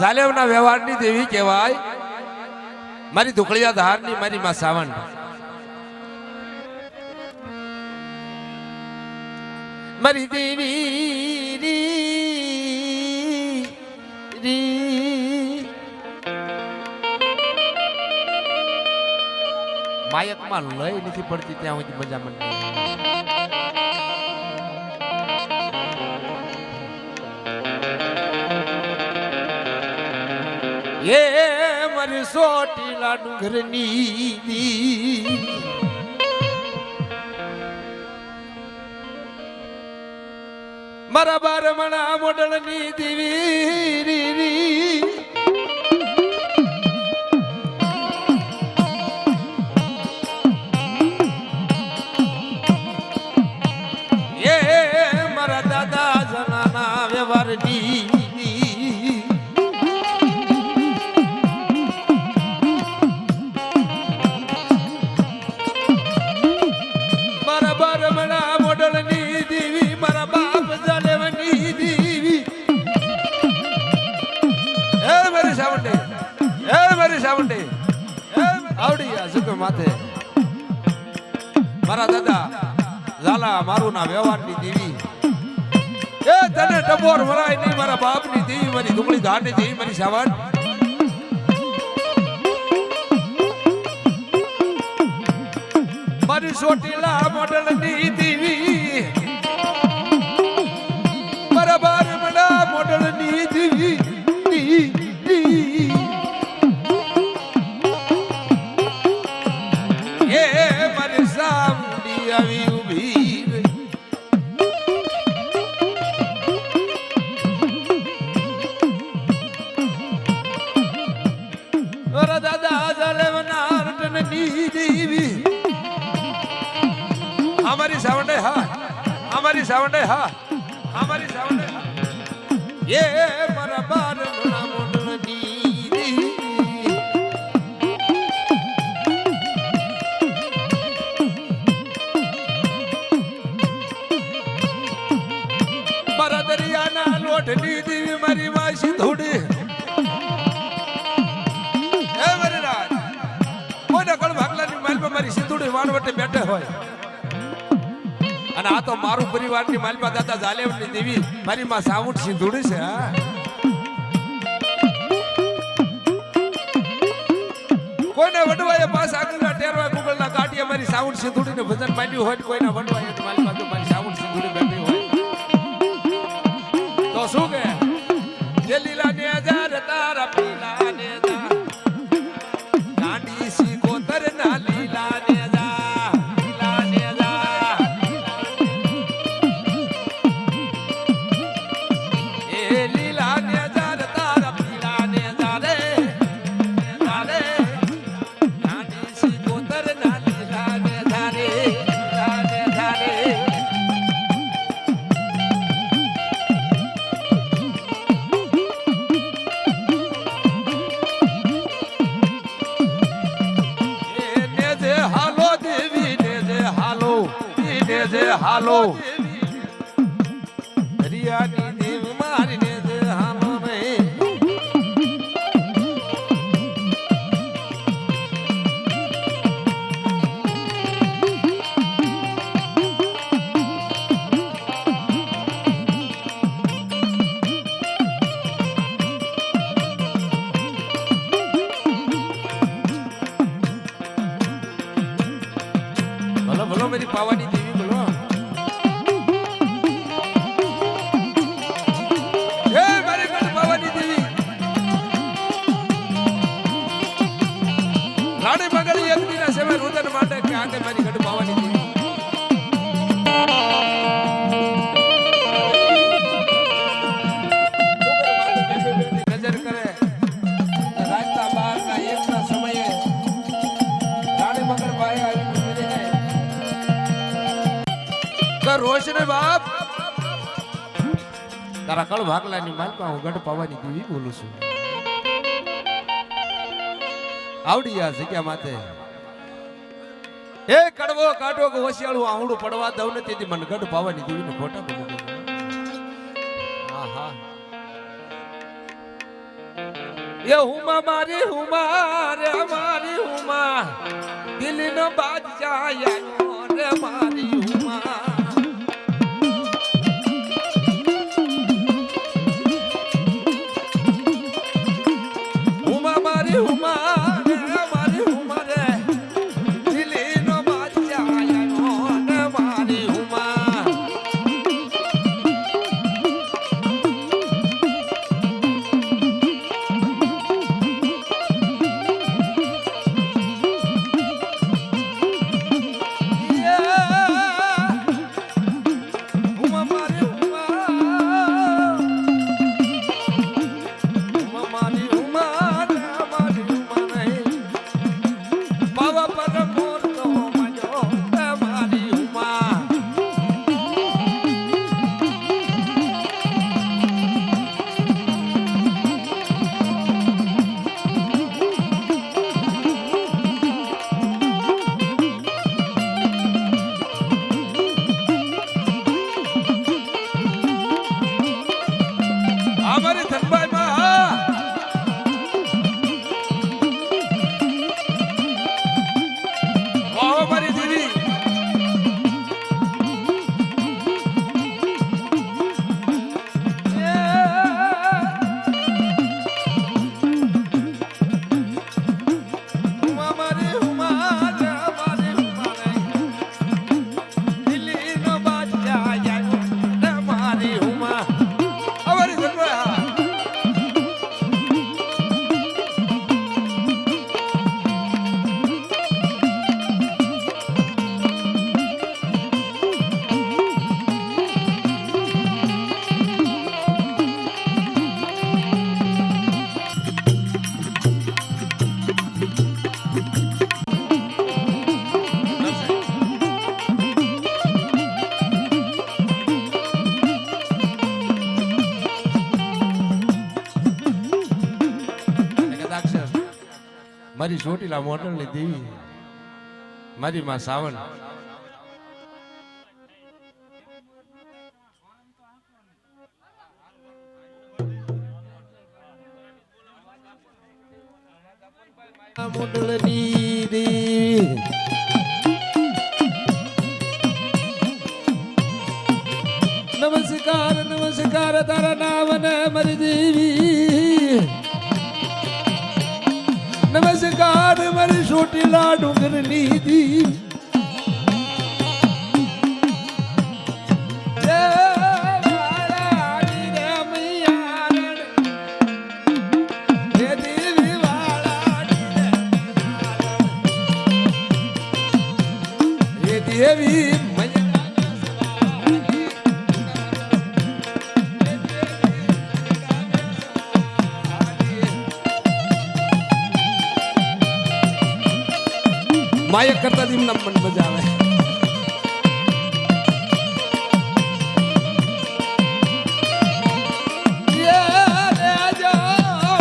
જાલેવના વ્યવહારની દેવી કહેવાય, મારી ધુકળિયા ધારની મારી માં સાવણ. મારી દેવી રી માયકમાં લઈ નથી પડતી ત્યાં સુધી મજા મને એ મારી સોટીલા ડુંગરની મારા બારમણા મોડલની દેવી એ મારા દાદા જનાના વ્યવહારની મારા બારમણા મોડલની દેવી મારા બાપ જાલેવની દેવી એ મારી સાવંડે આવડી આ સુખ માથે મારા દાદા ઝાલા મારું ના વ્યવહારની દેવી એ તને ટપોર વરાય નહીં મારા બાપની દેવી મારી ધુકડી ધારની દેવી મારી સાવણ મારી સોટીલા મોડલની દેવી મારા બારમણા મોડલની દેવી એ મારી સામડી આવી ઊભી મારા દાદા જાલેવના રટનની દેવી हमारी सावंडे हा हमारी सावंडे हा हमारी सावंडे हा ये मारा बारमणा मोडलनी मारा दरियाना लोटनी देवी मारी वासी धोड़ी ए मारी राज कोना कळ भागलानी माल पर मारी सिंधुड़ी वाणवटे बैठे હોય અને આ તો મારું પરિવારની માલપા દાદા જાલેવની દેવી મારી માં સાવણ સિંધુડી છે. કોઈને વડવાએ પાસ આગળના ટેરવા ગુગલના કાઢીએ મારી સાવણ સિંધુડીને ભજન માંડ્યું હોય કોઈને વડવાએ માલપા તો મારી સાવણ સિંધુડી બેઠી હોય તો શું કે જે લીલા ને હજાર તારા પીલા ને ગાંડી સી કોતર ના લીલા ને હાલો દરિયાની દેવ મારીને જે હાલો રે ભલો ભલો મેરી પાવાની દેવી બોલો રાણી મગળી એક દિના સેવા રુદન માટે કે આગે મારી ગઢ પાવાની દેવી નજર કરે રાતના 12 ના 1 ના સમયે રાણી મગળ ભાઈ આવી ગુજરી જાય કે રોશને બાપ તારા કળ ભાગલાની માલપા હું ગઢ પાવાની દેવી બોલું છું. આવડી આ જગ્યા માથે એ કડવો કાઢો કે વસિયાળું આહુડું પડવા દઉં ને તેથી મને ગઢ પાવાની દેવીને ખોટા બોલે. હા હા એ હુમા મારી હુમા રે મારી હુમા દિલનો બાદશાહ આયો રે મારી હુમા હુમા મારી હુમા રે મારી હુમા રે દિલનો બાદશાહ આયો રે મારી હુમા મારી ચોટીલા મોટરની દેવી મારી માં સાવન મોટરની દેવી નમસ્કાર નમસ્કાર તારા નામ ને મારી દેવી નમસ્કાર મારી ચોટીલા ડુંગરની દી દેવી માયક કરતા દીમ નામ મન બજાવે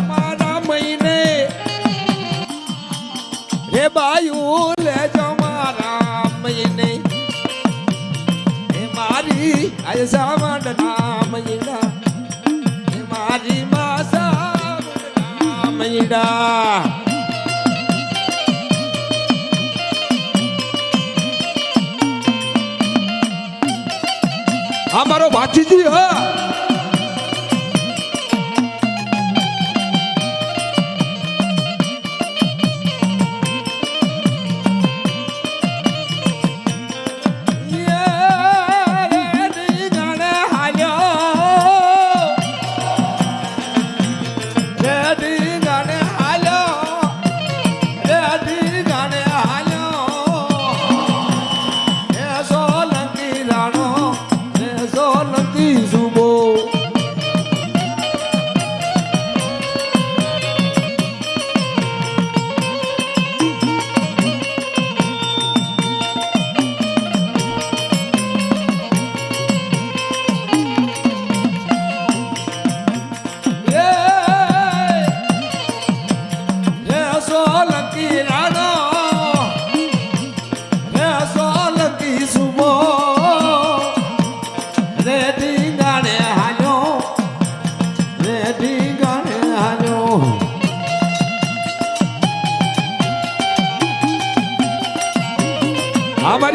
મારા મહિને રે બાયું લેજો મારા મહિને હે મારી આયસા માંડના મહિના હે મારી માસા મહિના અમારો ભાતીજી હા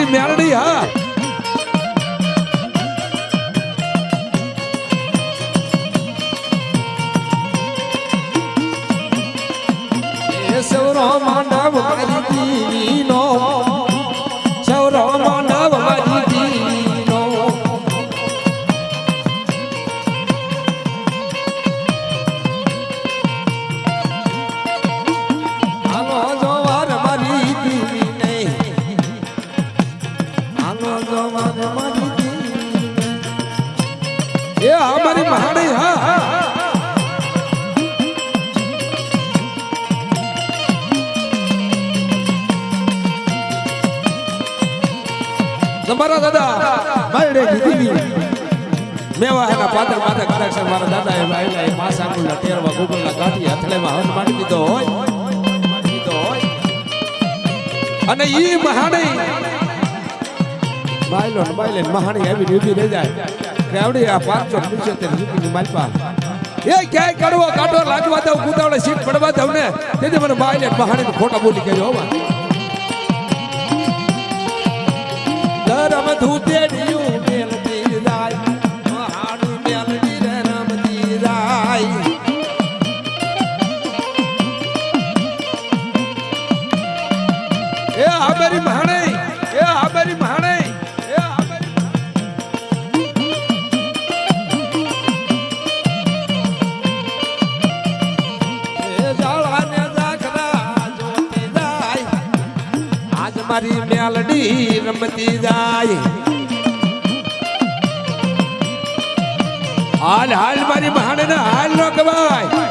મારી મેલડી હા એ સૌરો માંડવ મારી દીવીનો સૌરો માંડવ મારી દીવીનો આનો જોવાર મારી દીવી નહીં આનો જોવાર મારી દીવી નહીં. એ અમારી મહાણી હા તમારા દાદા મારડે દીધી મેવા એના પાદર માથે કદાચ મારા દાદા એ વાયલા એ માસાંગુલા ટેરવા ગુગલના ગાંઠી હથળેમાં હન માંડી દીધો હોય અને ઈ મહાણી બાયલે મહાણી આવી ઊભી રહી જાય કે આવડી આ 575 રૂપિયાની માલપા એ ક્યાંય કડવો કાટો લાગવા દઉં કુદાવડે સીટ પડવા દઉં ને તેથી મને બાયલે મહાણી ખોટા બોલી કહેજો હોવા ધૂતે ડિયું મેલતી જાય મહાણી મેલડી રે રમતી જાય એ આબરી મહાણી એ આબરી મહાણી એ આબરી એ જાળાને જાખરા જોતી જાય આજ મારી મેલડી રમતી જાય હાલ હાલ મારી મહાણી ને હાલ નો કવાય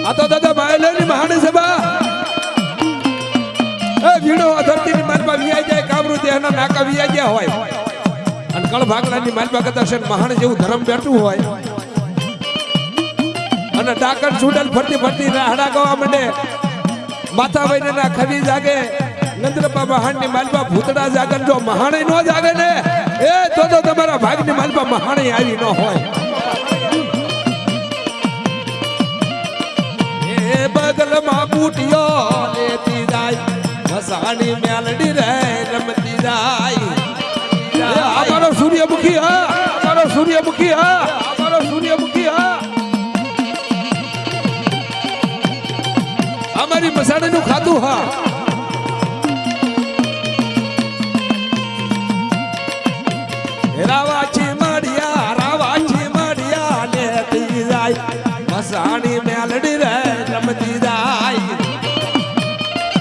આ તો દાદા બાયલોની મહાણી સભા એ ભીડો ધરતી ની માલપા વિયાઈ જાય કામરૂ દેહના નાકા વિયાઈ ગયા હોય અને કળ ભાગલાની માલપા કદાચ મહાણ જેવું ધર્મ બેઠું હોય અને ડાકણ છૂડલ ફરતી ફરતી રાહડા ગવા માંડે માથા વઈને ના ખવી જાગે નંદ્રપા મહાણની માલપા ભૂતડા જાગન જો મહાણી નો જાગે ને એ તો તમારા ભાગની માલપા મહાણી આવી ન હોય એ બગલમાં બૂટિયો લેતી જાય મસાણી મેલડી રે રમતી જાય અમારો સૂર્યમુખી હા અમારો સૂર્યમુખી હા અમારો સૂર્યમુખી હા અમારી મસાણી નું ખાતું હા રાવાછી મળ્યા લેતી જાય મસાણી મેલડી રે રમતી જાય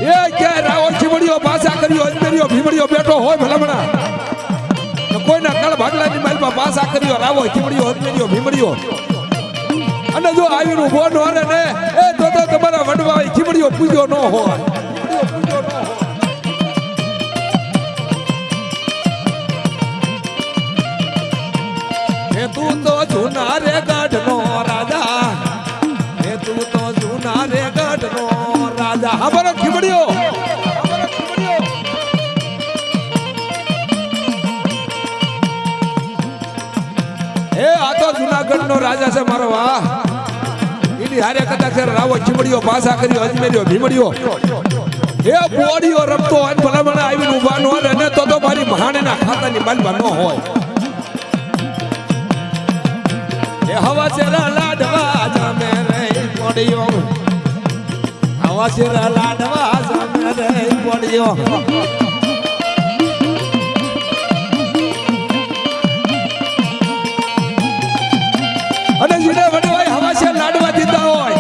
એ કે રાવાછી મળ્યો પાસા કર્યો અજમેરિયો ભીમડિયો બેઠો હોય ભલામણા કોઈના કળ ભાગલાની માલમાં પાસા કર્યો રાવો ખીમડિયો અજમેરિયો ભીમડિયો અને જો આવીનું બોન હોરે ને એ તો તમારા વડવા ખીમડિયો પૂજ્યો ન હોય એ તું તો જૂના રે ગઢનો રાજા એ તું તો જૂના રે ગઢનો રાજા હા બરો ખીમડિયો એ આ તો જૂનાગઢ નો રાજા છે મારો વાહ એની હારે કદાચ રાવો ખીમડિયો પાસા કર્યો અજમેરિયો ભીમડિયો એ બોડીઓ રમતો હોય ભલામણા આવીને ઉભા ન હોય ને તો મારી મહાણીના ખાતાની માલમાં ન હોય એ હવા શેરા લાડવા જામે રે પડ્યો હવા શેરા લાડવા જામે રે પડ્યો અને જીને વડવાય હવા શેર લાડવા દીધા હોય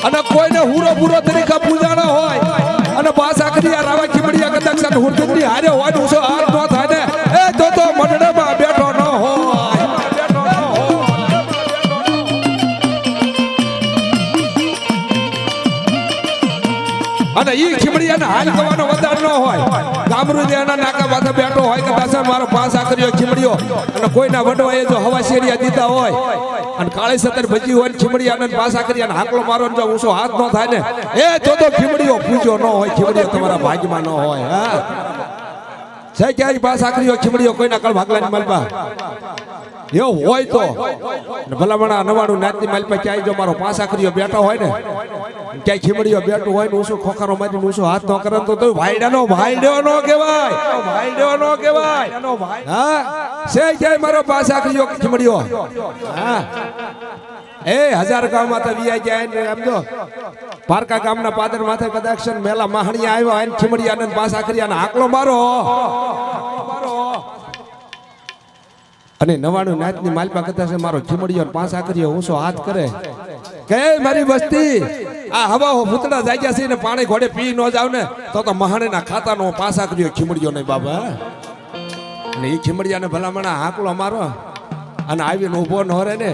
અને કોઈને હુરો પૂરો તરીકા પૂજાણા હોય અને પાસા કરી રાવા ખીમડિયા કદાચ હુરદની હારે હોય ને ઉસો હાર ન થાય ને એ તો મંડળમાં બેઠો ન હોય અને ઈ ખીમડિયાના હાલ ગવાનો વધાર ન હોય ગામરૂદિયાના નાકા માથે બેઠો હોય કદાચ મારો પાસા કર્યો ખીમડિયો અને કોઈના વડવાએ જો હવા શેરિયા દીધા હોય અને કાળી સતર ભજી હોય ખીમડિયાને પાસા કરી અને હાકલો મારો જો ઊંચો હાથ ન થાય ને એ તો ખીમડિયો પૂજો ન હોય ખીમડિયો તમારા ભાગ્યમાં ન હોય હા છે ક્યાંય પાસા કર્યો ખીમડિયો કોઈના કળ ભાગલાની માલપા એવું હોય તો ભલામણા નવાણું નાતની માલપા ક્યાંય જો મારો પાસા કર્યો બેઠો હોય ને ક્યાંય ખીમડીઓ બેઠું હોય ને ઊંચો ખોખારો મારીને ઊંચો હાથ ન કરે તો ભાઈડાનો ભાઈડો નો કહેવાય ભાઈડો નો કહેવાય હા સે ક્યાંય મારો પાસ આખરીઓ ખીમડીઓ હા એ 1000 ગામમાં તો વિયા જાય ને એમ જો પારકા ગામના પાદર માથે કદાચ મેલા માહણિયા આવ્યો આને ખીમડીયાને પાસ આખરીયાને આકલો મારો અને 99 નાચની માલપા કદાચ મારો ખીમડીયો પાસ આખરીયો ઊંચો હાથ કરે કે મારી વસ્તી આ હવા ભૂતડા જાગ્યા છે ને પાણી ઘોડે પી ન જાવ ને તો મહાણેના ખાતાનો પાસ આખરીયો ખીમડીયો નહીં બાબા અને એ ખીમડીયાને ભલામણા આકલો મારો અને આવીને ઊભો ન રહે ને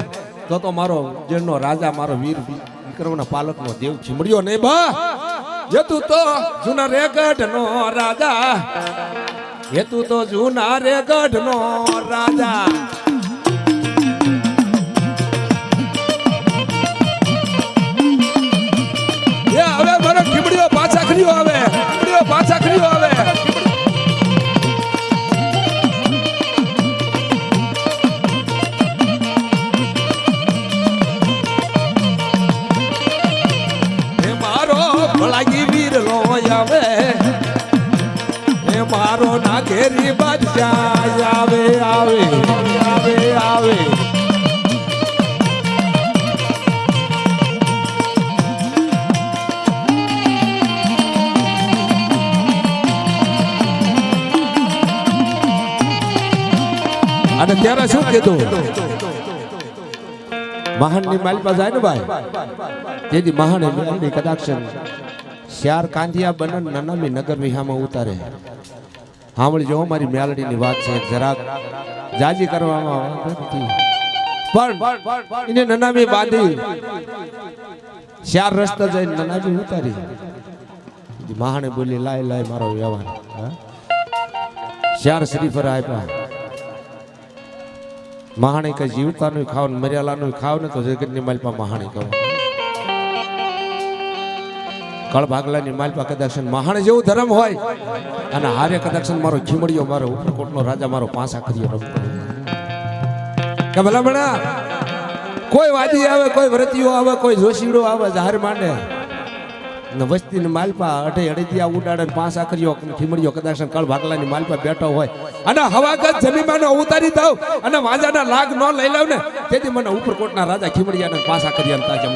તો મારો જેનો રાજા મારો વીર વિક્રમના પાલકનો દેવ ખીમડીયો નહીં બા તું તો જૂના રેગઢનો રાજા તું તો જૂના રેગઢનો રાજા એ હવે મારો ખીમડીયો પાછા ખરીયો આવે ખીમડીયો પાછા ખરીયો આવે લાગી વીર લો આવે એ મારો ના ઘેરી બાદશાહ આવે આવે આવે આવે અને ત્યારે શું કીધું મહાનની માલપા જાય ને ભાઈ તેથી મહાને મેલડી કદાક્ષન શ્યાર કાંધિયા બનન નનામી નગર વિહામાં ઉતારે સાંભળી જો મારી મેલડીની વાત છે જરાક જાજી કરવામાં પણ એને નનામી બાંધી શ્યાર રસ્તા જઈને નનામી ઉતારી મહાને બોલી લાય લાય મારો વ્યવહાર શ્યાર શ્રીફર આપ્યા મહાણે કઈ જીવતાનું ખાવ ને મર્યાલાનું ખાવ ને તો જગતની માલપા મહાણે કહો કળ ભાગલાની માલપા કદાક્ષન મહાણે જેવું ધર્મ હોય અને હારે કદાક્ષન મારો ખીમડીયો મારો ઉપરકોટનો રાજા મારો પાંસા ખરીયો રમતો કે ભલામણા કોઈ વાદી આવે કોઈ વ્રતીઓ આવે કોઈ જોશીડો આવે જાહેર માંડે ને વસ્તીની માલપા અઢે અડેતિયા ઉડાડે પાંચ આખરીઓ ખીમડીઓ કદાક્ષન કળ ભાગલાની માલપા બેઠો હોય અને હવાગત જમીનમાં ઉતારી દઉં અને વાંજાના લાગ ન લઈ લઉં ને તેથી મને ઉપરકોટના રાજા ખીમડીયાને પાંચ આખરીયા તાજમ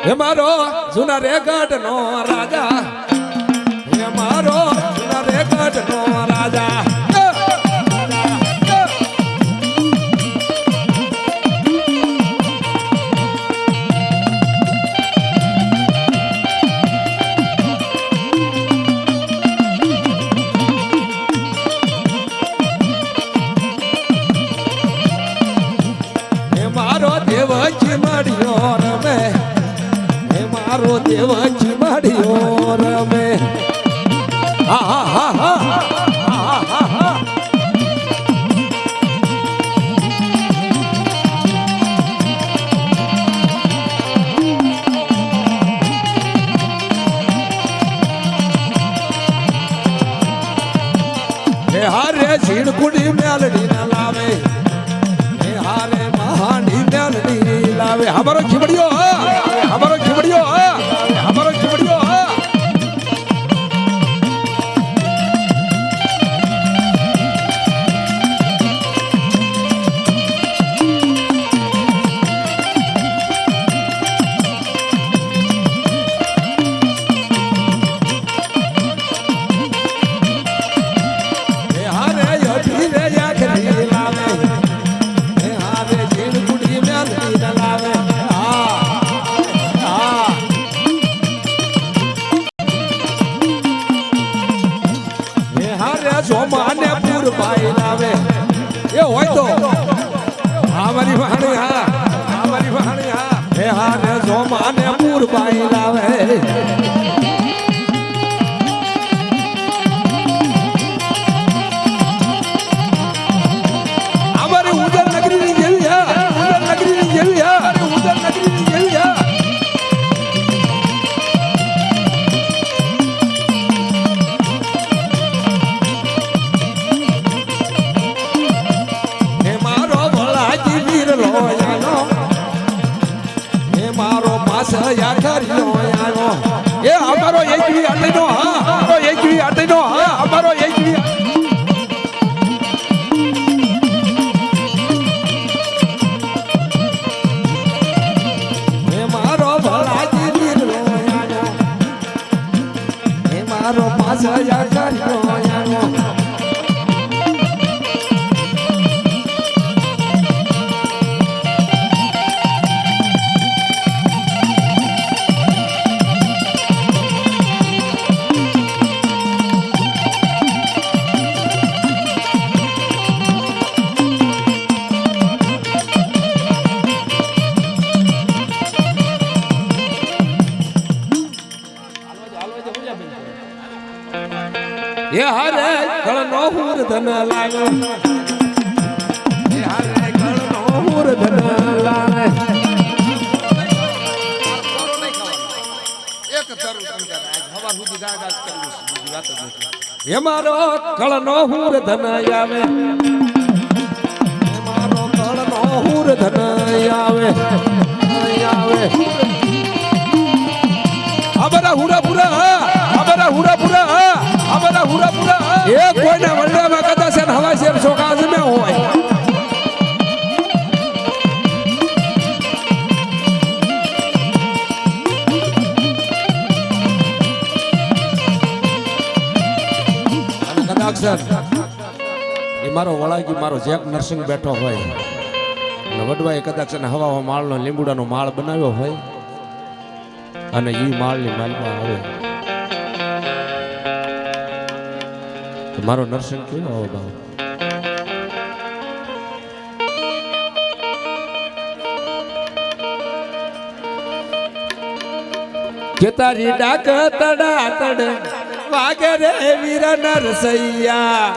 હે મારો જૂના રેગઢનો રાજા હે મારો જૂના રેગઢનો રાજા દેવ ચીમડીયો રમે હે મારો દેવ ચીમડીયો રમે હા હા હા હા હા હા હે હારે ઝીણકુડી મેલડી ના લાવે હે હારે મહાની મેલડી લાવે હમારો ખીમડીયો હમારો ખીમડીયો હમારો ખીમડીયો હે હારે યઠી રે યાખરી લાવે હે હારે ઝીણકુડી મેલડી ના લાવે સોમાને પૂર ભાઈ લાવે એ હોય તો હા મારી વાણી હા મારી વાણી હા હે હા રે સોમાને પૂર ભાઈ લાવે અમારી ઉજર નગરીની જેવી હા ઉજર નગરીની જેવી હા ઉજર નગરીની જેવી હા હે હુર ધન લાવે એ હારે કળનો હુર ધન લાવે એ મારો કળનો હુર ધન આવે મારો કળનો હુર ધન આવે આવે અમારા હુરાપુરા અમારા હુરાપુરા અમારા હુરાપુરા એ કોઈના મંડળમાં કદાચ હવા શેર શોકા જમે હોય એ મારો વળાગી મારો જેક નરસિંહ બેઠો હોય અને વડવાએ કદાચ હવા માળનો લીંબુડાનો માળ બનાવ્યો હોય અને ઈ માળની માલમાં આવે તો મારો નરસિંહ કેવો આવે બાબા કે તારી ડાક તડા તડ વાગે રે વીર નરસૈયા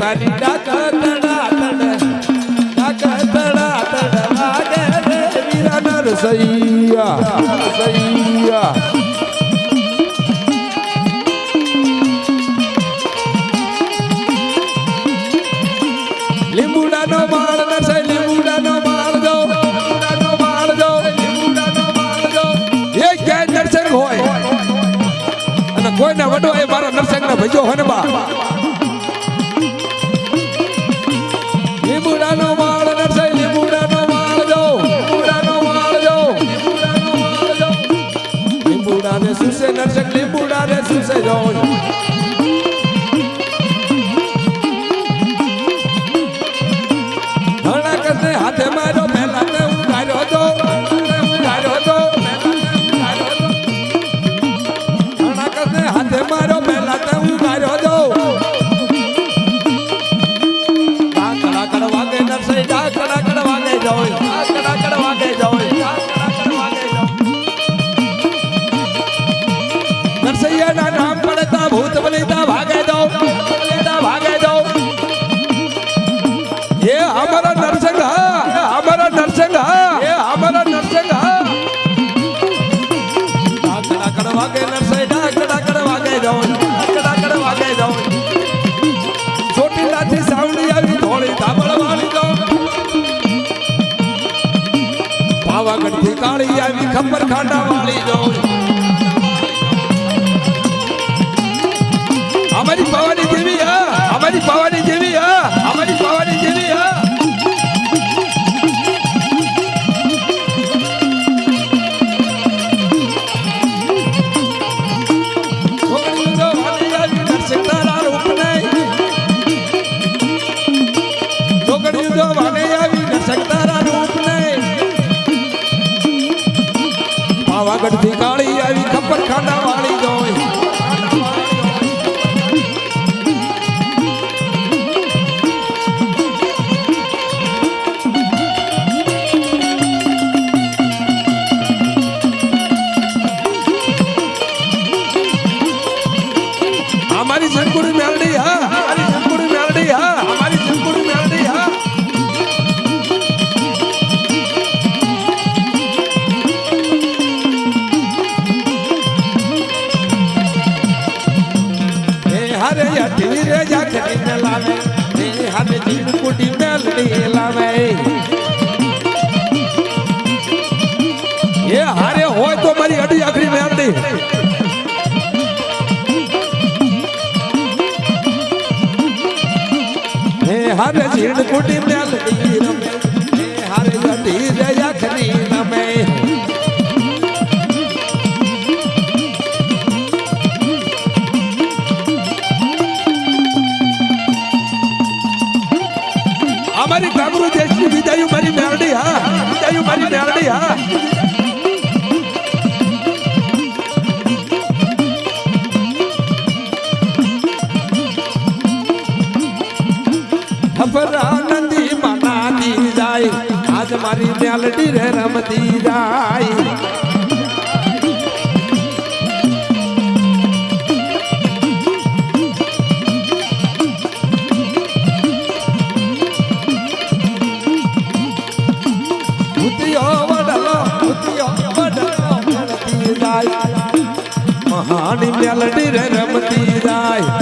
તારી ડાક તડા તડ વાગે રે વીર નરસૈયા સૈયા લીંબુડાનો માળ નરસૈ લીંબુડાનો માળ દો લીંબુડાનો માળ દો લીંબુડાનો માળ દો એ ક્યાંય નરસિંહ હોય અને કોઈના વડો એ મારો નરસિંહને ભજ્યો હોય ને બા લીંબુડાનો માળ નરસૈ લીંબુડાનો માળ દો લીંબુડાનો માળ દો લીંબુડાનો માળ દો લીંબુડાને સુસે નરસિંહ લીંબુડાને સુસે જો હાથે મારો પહેલા તે ઉગાર્યો તો ઉગાર્યો તો હાથે મારો પહેલા તે ઉગાર્યો તો કડાકડ વાગે નરસૈ કડાકડ વાગે જોય કડાકડ વાગે જોય નરસૈયાના નામ પડતા ભૂત બલિતા ભાગે દો ભાગે દો ये हमारा नरसिंह हमारा नरसिंह ये हमारा नरसिंह डाकड़ वागे नरसिंह डाकड़ वागे जाओ डाकड़ वागे जाओ छोटी लाठी सावली આવી થોડી ધાબળ વાળી દો પાવાગઢ થી કાળી આવી ખબર ખાંડા વાળી દો हमारी भवानी देवी है हमारी भवानी देवी है हमारी भवानी देवी है પાવાગઢ થી કાળી આવી ખબર ખાંડા વાળી જોઈ हमारी संकुड़ी मेलडी है हमारी संकुड़ी मेलडी है हमारी संकुड़ी मेलडी है ए हरे अठी रे जाखरी ने लावे ए हरे संकुड़ी मेलडी लावे ये हरे होय तो मारी अडी आखरी मेलडी हर झीण कुटी मेलडी रमे हर जटी रे अखरी रमे हमारी गामरू देश की विदायु मारी मेलडी हा विदायु मारी मेलडी हा खबर नंदी मना दी जाए आज આજ મારી મેલડી રે રમતી જાય મહાની મેલડી રે રમતી જાય